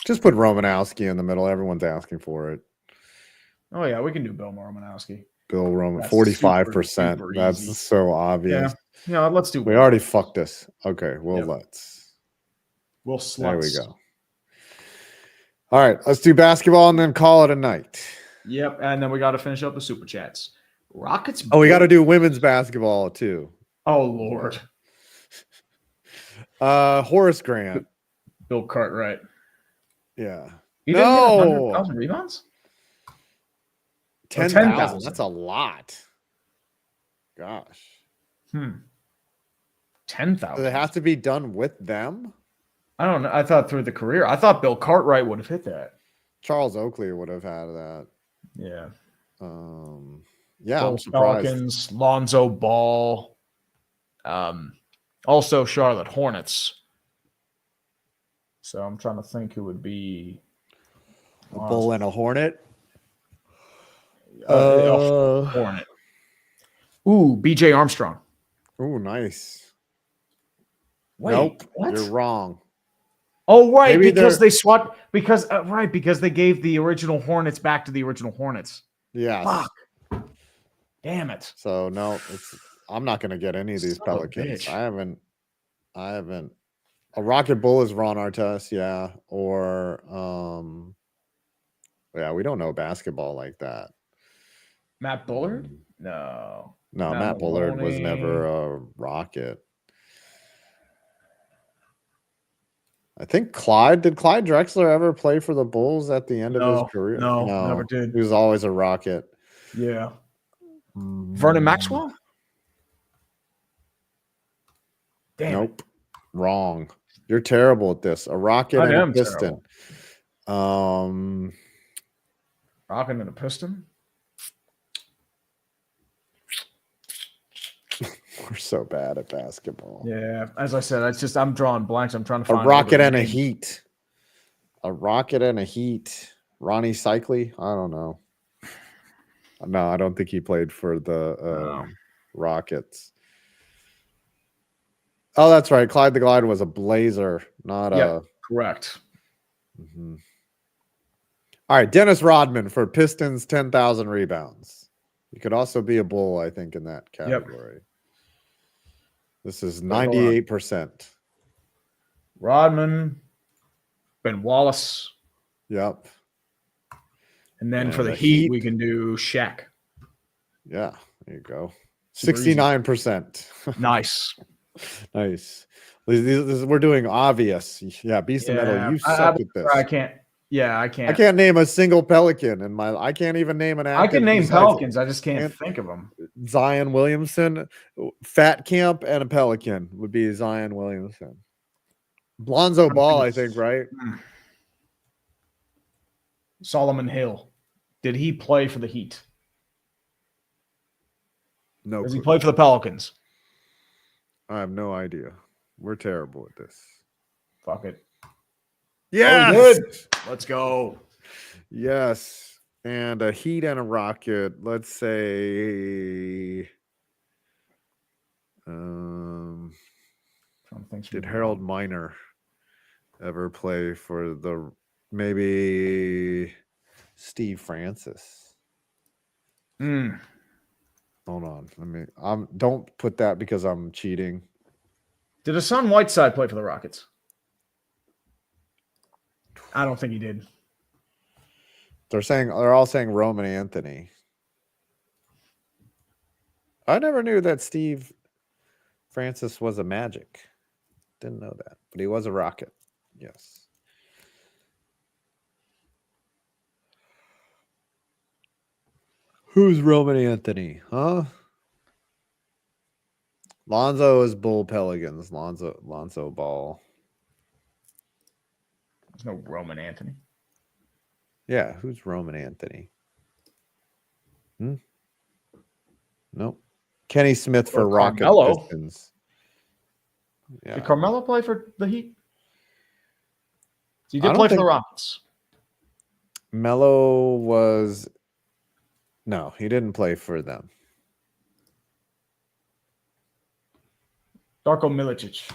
Just put Romanowski in the middle. Everyone's asking for it. Oh yeah, we can do Bill Romanowski. Bill Roman, 45%. That's so obvious. Yeah, let's do. We already fucked this. Okay, let's. We'll sluts. There we go. All right, let's do basketball and then call it a night. Yep, and then we got to finish up the super chats. Rockets. Oh, we got to do women's basketball too. Oh Lord. Horace Grant. Bill Cartwright. Yeah. He didn't hit 100,000 rebounds? 10,000. That's a lot. Gosh. 10,000. Does it have to be done with them? I don't know. I thought through the career. I thought Bill Cartwright would have hit that. Charles Oakley would have had that. Yeah. Yeah, I'm Bulls, surprised. Pelicans, Lonzo Ball. Also Charlotte Hornets. So I'm trying to think who would be A bull and a hornet. Hornet. Ooh, BJ Armstrong. Ooh, nice. Wait, nope, what? You're wrong. Oh, right, Maybe because they swapped because they gave the original Hornets back to the original Hornets. Yes. Fuck. Damn it. So no, I'm not gonna get any of these Pelicans. I haven't. A Rocket Bull is Ron Artest, yeah. Or yeah, we don't know basketball like that. Matt Bullard? No. Matt Bullard was never a Rocket. I think Clyde. Did Clyde Drexler ever play for the Bulls at the end of his career? No, never did. He was always a Rocket. Yeah. Vernon Maxwell? Damn. Nope. Wrong. You're terrible at this. A Rocket and a Piston. Rocket and a Piston? We're so bad at basketball. Yeah, as I said, I'm drawing blanks. I'm trying to find a Rocket and a Heat. A Rocket and a Heat. Ronnie Cycli? I don't know. No, I don't think he played for the Rockets. Oh, that's right. Clyde the Glide was a Blazer, not a. Correct. Mm-hmm. All right, Dennis Rodman for Pistons, 10,000 rebounds. He could also be a Bull, I think, in that category. Yep. This is 98%. Rodman, Ben Wallace. Yep. And then for the Heat, we can do Shaq. Yeah, there you go. 69%. Nice. Nice. We're doing obvious. Yeah, Beast of Metal, you suck at this. I can't. Yeah, I can't. I can't name a single Pelican in my. I can't even name an. I can name Pelicans. I just can't think of them. Zion Williamson, Fat Camp, and a Pelican would be Zion Williamson. Lonzo Ball, I think, right? Solomon Hill. Did he play for the Heat? No. Does he play for the Pelicans? I have no idea. We're terrible at this. Fuck it. Yes. Oh, good. Let's go. Yes. And a Heat and a Rocket. Let's say. Did Harold Miner ever play for the maybe Steve Francis? Hold on. Don't put that because I'm cheating. Did Hassan Whiteside play for the Rockets? I don't think he did. They're all saying Roman Anthony. I never knew that Steve Francis was a Magic. Didn't know that, but he was a Rocket. Yes. Who's Roman Anthony? Huh? Lonzo is Bull Pelicans. Lonzo Ball. There's no Roman Anthony. Yeah, who's Roman Anthony? Nope. Kenny Smith for Rocket Pistons. Yeah. Did Carmelo play for the Heat? He did play for the Rockets. Melo was... No, he didn't play for them. Darko Milicic.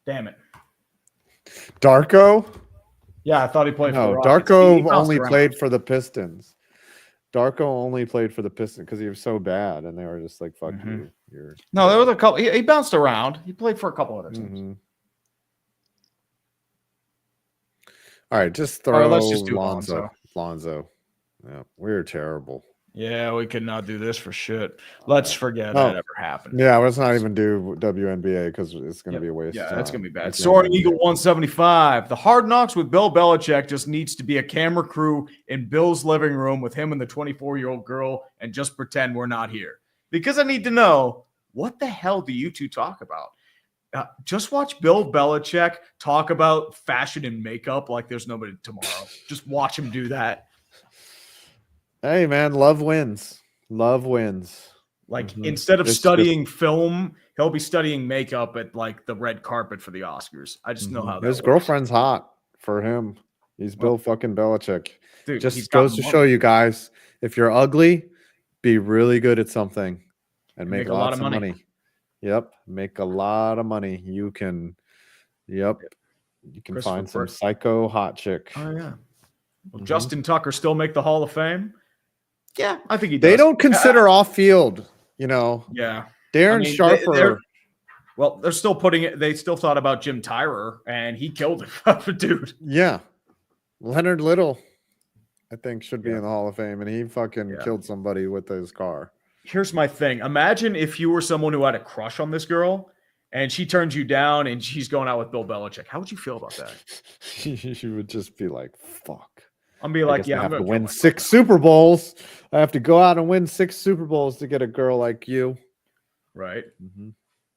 Damn it. Darko? Yeah, I thought he played for the Rockets. Darko only played for the Pistons. Darko only played for the Pistons because he was so bad, and they were just like, fuck you. No, there was a couple. He bounced around. He played for a couple other teams. All right, just throw let's just do Lonzo. Yeah, we're terrible. Yeah, we could not do this for shit. Let's forget that ever happened. Yeah, let's not even do WNBA because it's going to be a waste. Yeah, that's going to be bad. Soaring Eagle 175. The Hard Knocks with Bill Belichick just needs to be a camera crew in Bill's living room with him and the 24-year-old girl and just pretend we're not here. Because I need to know, what the hell do you two talk about? Just watch Bill Belichick talk about fashion and makeup like there's nobody tomorrow. Just watch him do that. Hey, man, love wins. Love wins. Like instead of studying film, he'll be studying makeup at like the red carpet for the Oscars. I just know how that his works. girlfriend's hot for him. He's Bill fucking Belichick. Dude, just goes to show you guys, if you're ugly, be really good at something and make lots of money. Yep, make a lot of money. You can find some psycho hot chick. Oh yeah. Will Justin Tucker still make the Hall of Fame? Yeah, I think he does. They don't consider off field, Yeah. Darren Sharper. They're still putting it. They still thought about Jim Tyrer, and he killed it, dude. Yeah. Leonard Little, I think, should be in the Hall of Fame, and he fucking killed somebody with his car. Here's my thing. Imagine if you were someone who had a crush on this girl, and she turns you down, and she's going out with Bill Belichick. How would you feel about that? She would just be like, fuck. I'm be like, I have to win 6 Super Bowls. I have to go out and win 6 Super Bowls to get a girl like you. Right.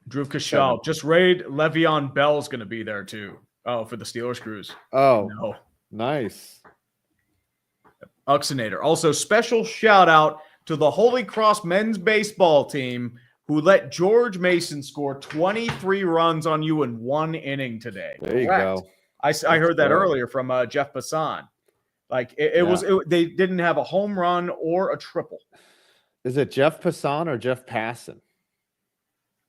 Drew Kashal. Just raid Le'Veon Bell's going to be there too. Oh, for the Steelers cruise. Oh, no. Nice. Uxinator. Also, special shout out to the Holy Cross men's baseball team who let George Mason score 23 runs on you in 1 inning today. There you go. I heard that earlier from Jeff Passan. Like they didn't have a home run or a triple. Is it Jeff Passan or Jeff Passan?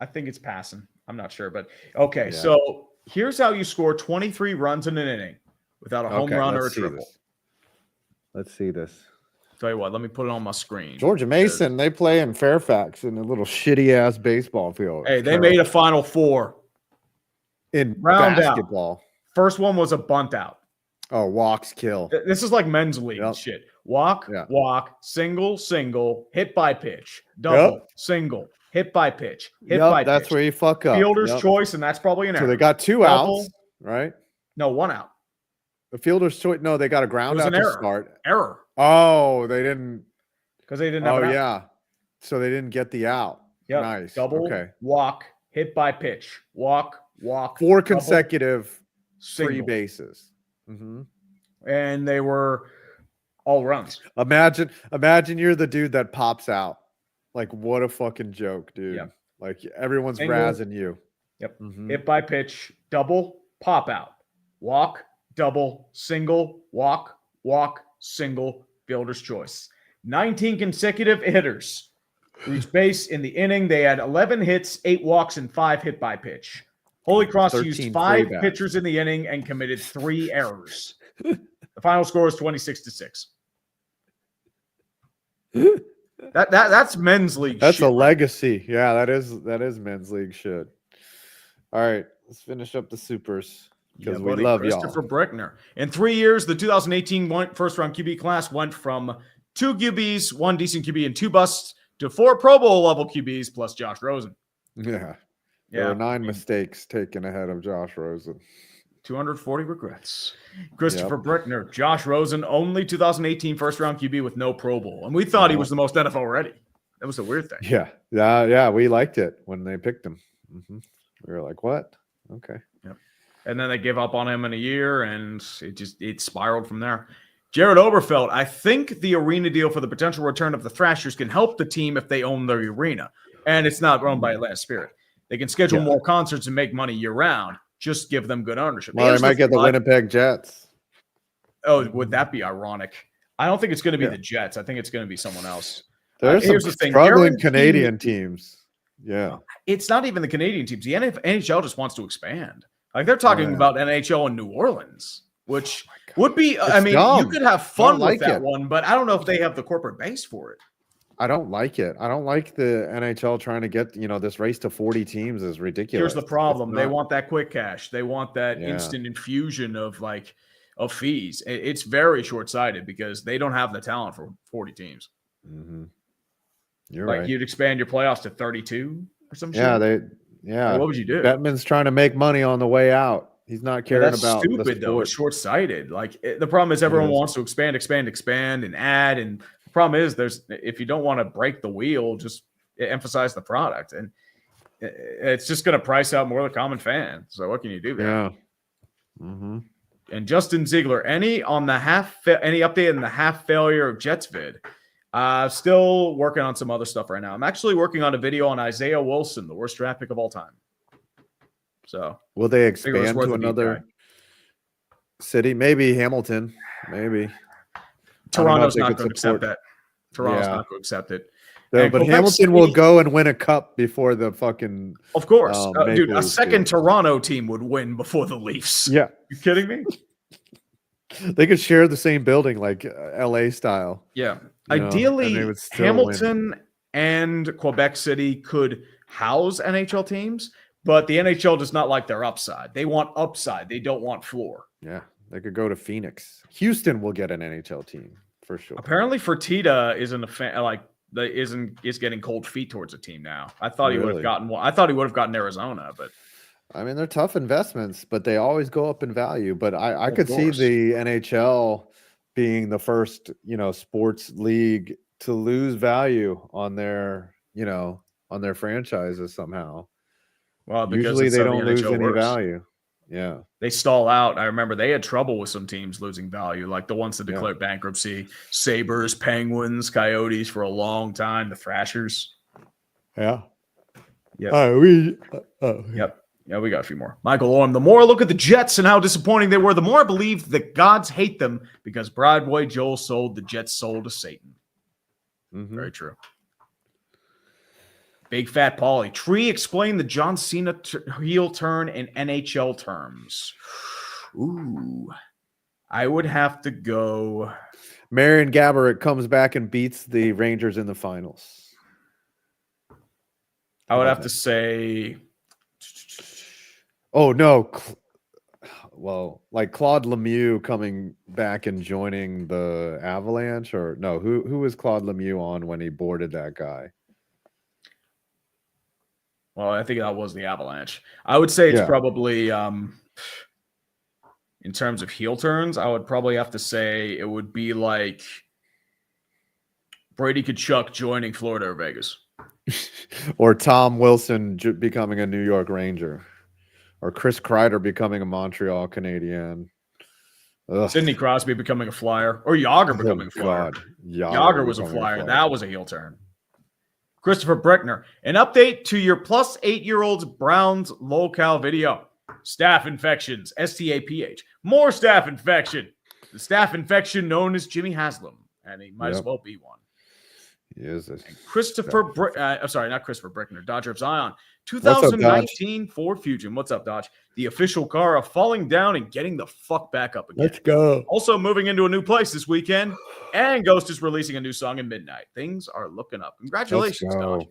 I think it's Passan. I'm not sure, but okay. Yeah. So here's how you score 23 runs in an inning without a home run or a triple. Let's see this. Tell you what, let me put it on my screen. Georgia Mason, they play in Fairfax in a little shitty ass baseball field. Hey, they made a Final Four in round basketball. Out. First one was a bunt out. Oh, walks kill. This is like men's league shit. Walk, single, hit by pitch, double, single, hit by pitch, hit by pitch. That's where you fuck up. Fielder's choice, and that's probably an error. So they got 2 outs, right? No, 1 out. The fielder's choice. No, they got a ground out to start. Error. Oh, they didn't. Because they didn't have an out. So they didn't get the out. Yep. Nice. Double, walk, hit by pitch, walk. 4 consecutive free bases. And they were all runs. Imagine you're the dude that pops out. Like, what a fucking joke, dude. Yep. Like, everyone's razzing you. Yep. Hit by pitch, double, pop out. Walk, double, single, walk, single, fielder's choice. 19 consecutive hitters reached base in the inning. They had 11 hits, 8 walks, and 5 hit by pitch. Holy Cross used 5 pitchers in the inning and committed 3 errors. The final score is 26-6. That's men's league. That's a legacy. Yeah, that is men's league shit. All right, let's finish up the supers because we love y'all. Christopher Brickner. In 3 years, the 2018 first-round QB class went from 2 QBs, 1 decent QB, and 2 busts to 4 Pro Bowl level QBs plus Josh Rosen. Yeah. There were 9 mistakes taken ahead of Josh Rosen. 240 regrets. Christopher Brickner, Josh Rosen, only 2018 first-round QB with no Pro Bowl. And we thought he was the most NFL ready. That was the weird thing. Yeah, we liked it when they picked him. We were like, what? Okay. Yep. And then they gave up on him in a year, and it spiraled from there. Jared Oberfeld, I think the arena deal for the potential return of the Thrashers can help the team if they own their arena. And it's not run by Atlanta Spirit. They can schedule more concerts and make money year-round. Just give them good ownership. Well, they might get the Winnipeg Jets. Oh, would that be ironic? I don't think it's going to be the Jets. I think it's going to be someone else. There's some struggling Canadian teams. Yeah. It's not even the Canadian teams. The NHL just wants to expand. Like, they're talking about NHL in New Orleans, which would be, dumb. You could have fun with that one, but I don't know if they have the corporate base for it. I don't like it. I don't like the NHL trying to get, this race to 40 teams is ridiculous. Here's the problem. They want that quick cash. They want that instant infusion of fees. It's very short-sighted because they don't have the talent for 40 teams. You're right. You'd expand your playoffs to 32 or some shit. What would you do? Bettman's trying to make money on the way out. He's not caring about stupid, the sport. Though. It's short-sighted. The problem is everyone wants to expand, and add. And the problem is if you don't want to break the wheel, just emphasize the product. And it's just going to price out more of the common fan. So what can you do there? Yeah. Mm-hmm. And Justin Ziegler, any update on the half failure of Jets vid? Still working on some other stuff right now. I'm actually working on a video on Isaiah Wilson, the worst draft pick of all time. So will they expand to another city? Maybe Hamilton. Maybe Toronto's not going to accept that. Toronto's not going to accept it. No, but Hamilton will go and win a cup before the fucking. Of course, dude. A Leafs second Toronto team would win before the Leafs. Yeah, you kidding me? They could share the same building, like LA style. Yeah, ideally, Hamilton and Quebec City could house NHL teams, but the NHL does not like their upside. They want upside. They don't want floor. Yeah, they could go to Phoenix. Houston will get an NHL team for sure. Apparently, Fertitta isn't a fan. Is getting cold feet towards a team now. I thought he would have gotten one. I thought he would have gotten Arizona, but I mean they're tough investments, but they always go up in value. But I could see the NHL being the first, sports league to lose value on their, on their franchises somehow. Well, because usually they don't lose any value. Yeah. They stall out. I remember they had trouble with some teams losing value, like the ones that declared bankruptcy. Sabres, Penguins, Coyotes for a long time, the Thrashers. Yeah. Yeah. Yep. Yeah, we got a few more. Michael Orm, the more I look at the Jets and how disappointing they were, the more I believe that gods hate them because Broadway Joel sold the Jets' soul to Satan. Mm-hmm. Very true. Big Fat Paulie. Tree, explain the John Cena heel turn in NHL terms. Ooh. I would have to go. Marion Gaborik comes back and beats the Rangers in the finals. I would have to say. Oh, no. Well, like Claude Lemieux coming back and joining the Avalanche, or no, who was Claude Lemieux on when he boarded that guy? Well, I think that was the Avalanche. I would say it's probably, in terms of heel turns, I would probably have to say it would be like Brady Tkachuk joining Florida or Vegas. Or Tom Wilson becoming a New York Ranger. Or Chris Kreider becoming a Montreal Canadian. Sidney Crosby becoming a Flyer. Or Yager becoming a Flyer. Yager was a Flyer. That was a heel turn. Christopher Breckner, an update to your plus 8-year-old's Browns locale video. Staph infections, STAPH. More staph infection. The staph infection known as Jimmy Haslam. And he might as well be one. He is. Christopher, not Christopher Breckner, Dodger of Zion. 2019 Ford Fusion. What's up, Dodge? The official car of falling down and getting the fuck back up again. Let's go. Also moving into a new place this weekend. And Ghost is releasing a new song at midnight. Things are looking up. Congratulations, Dodge.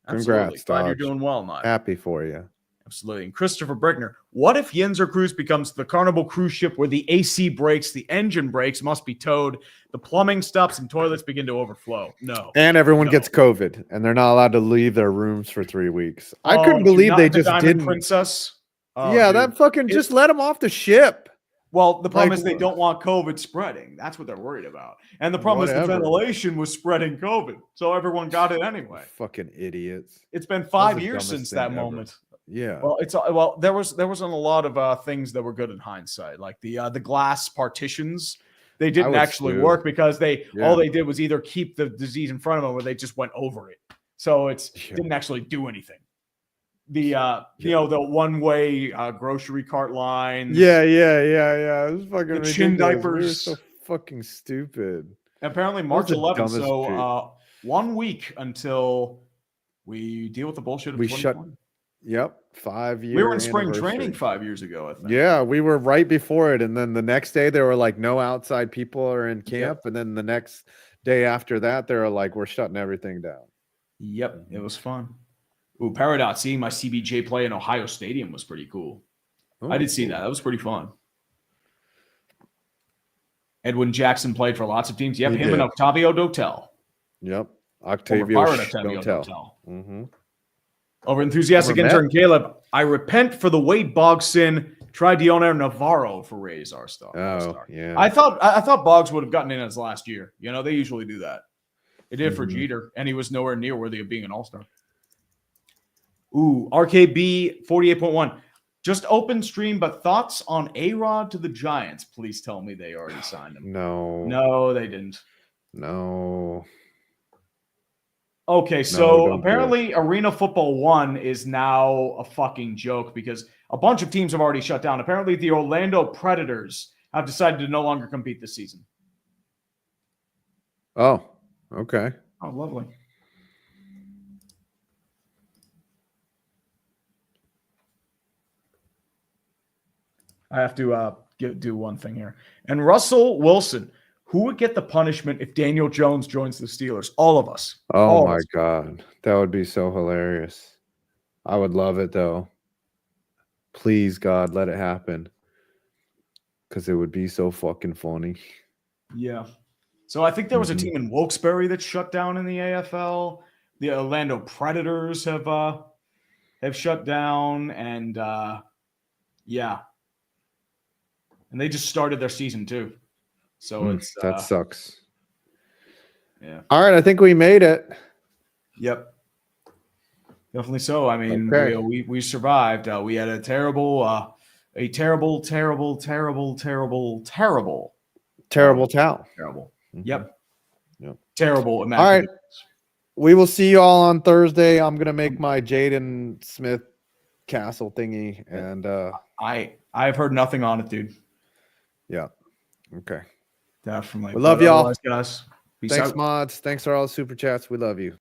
Congrats, Glad Dodge. you're doing well, Mike. Happy for you. Absolutely. And Christopher Breckner, what if Yinzer Cruise becomes the Carnival cruise ship where the AC breaks, the engine breaks, must be towed, the plumbing stops, and toilets begin to overflow? No. And everyone gets COVID, and they're not allowed to leave their rooms for 3 weeks. I couldn't believe they just didn't. Princess? That fucking just let them off the ship. Well, the problem is they don't want COVID spreading. That's what they're worried about. And the problem is the ventilation was spreading COVID. So everyone got it anyway. Fucking idiots. It's been 5 years since that moment. Yeah. Well, there wasn't a lot of things that were good in hindsight, like the glass partitions. They didn't actually work because all they did was either keep the disease in front of them or they just went over it. So it didn't actually do anything. The the one-way grocery cart line. Yeah. It was fucking the chin diapers. So fucking stupid. Apparently March 11th. So 1 week until we deal with the bullshit of 2020. Yep, 5 years. We were in spring training 5 years ago, I think. Yeah, we were right before it, and then the next day they were like, "No outside people are in camp," and then the next day after that, they were like, "We're shutting everything down." Yep, it was fun. Ooh, Paradox, seeing my CBJ play in Ohio Stadium was pretty cool. I did see that. That was pretty fun. Edwin Jackson played for lots of teams. Yep, him and Octavio Dotel. Yep, Octavio Dotel. Mm-hmm. Over enthusiastic intern Caleb, I repent for the Wade Boggs sin. Try Dioner Navarro for Rays R-Star. Yeah. I thought Boggs would have gotten in his last year. They usually do that. They did for Jeter, and he was nowhere near worthy of being an All-Star. Ooh, RKB 48.1. Just open stream, but thoughts on A-Rod to the Giants? Please tell me they already signed him. No, they didn't. No. Okay, No, so don't do it. apparently Arena Football 1 is now a fucking joke because a bunch of teams have already shut down. Apparently the Orlando Predators have decided to no longer compete this season. Oh, okay. Oh, lovely. I have to do one thing here. And Russell Wilson, who would get the punishment if Daniel Jones joins the Steelers? All of us. Oh All of my us. God. That would be so hilarious. I would love it though. Please, God, let it happen. Because it would be so fucking funny. Yeah. So I think there was a team in Wilkes-Barre that shut down in the AFL. The Orlando Predators have shut down, and yeah, and they just started their season too. So it's that sucks. Yeah. All right, I think we made it. Yep. Definitely so. I mean, Okay. we survived. We had a terrible towel. Terrible. Yep. Yep. Terrible. All right. We will see you all on Thursday. I'm gonna make my Jaden Smith castle thingy, and I've heard nothing on it, dude. Yeah. Okay. Definitely. We love y'all, guys. Peace Thanks, out. mods. Thanks for all the super chats. We love you.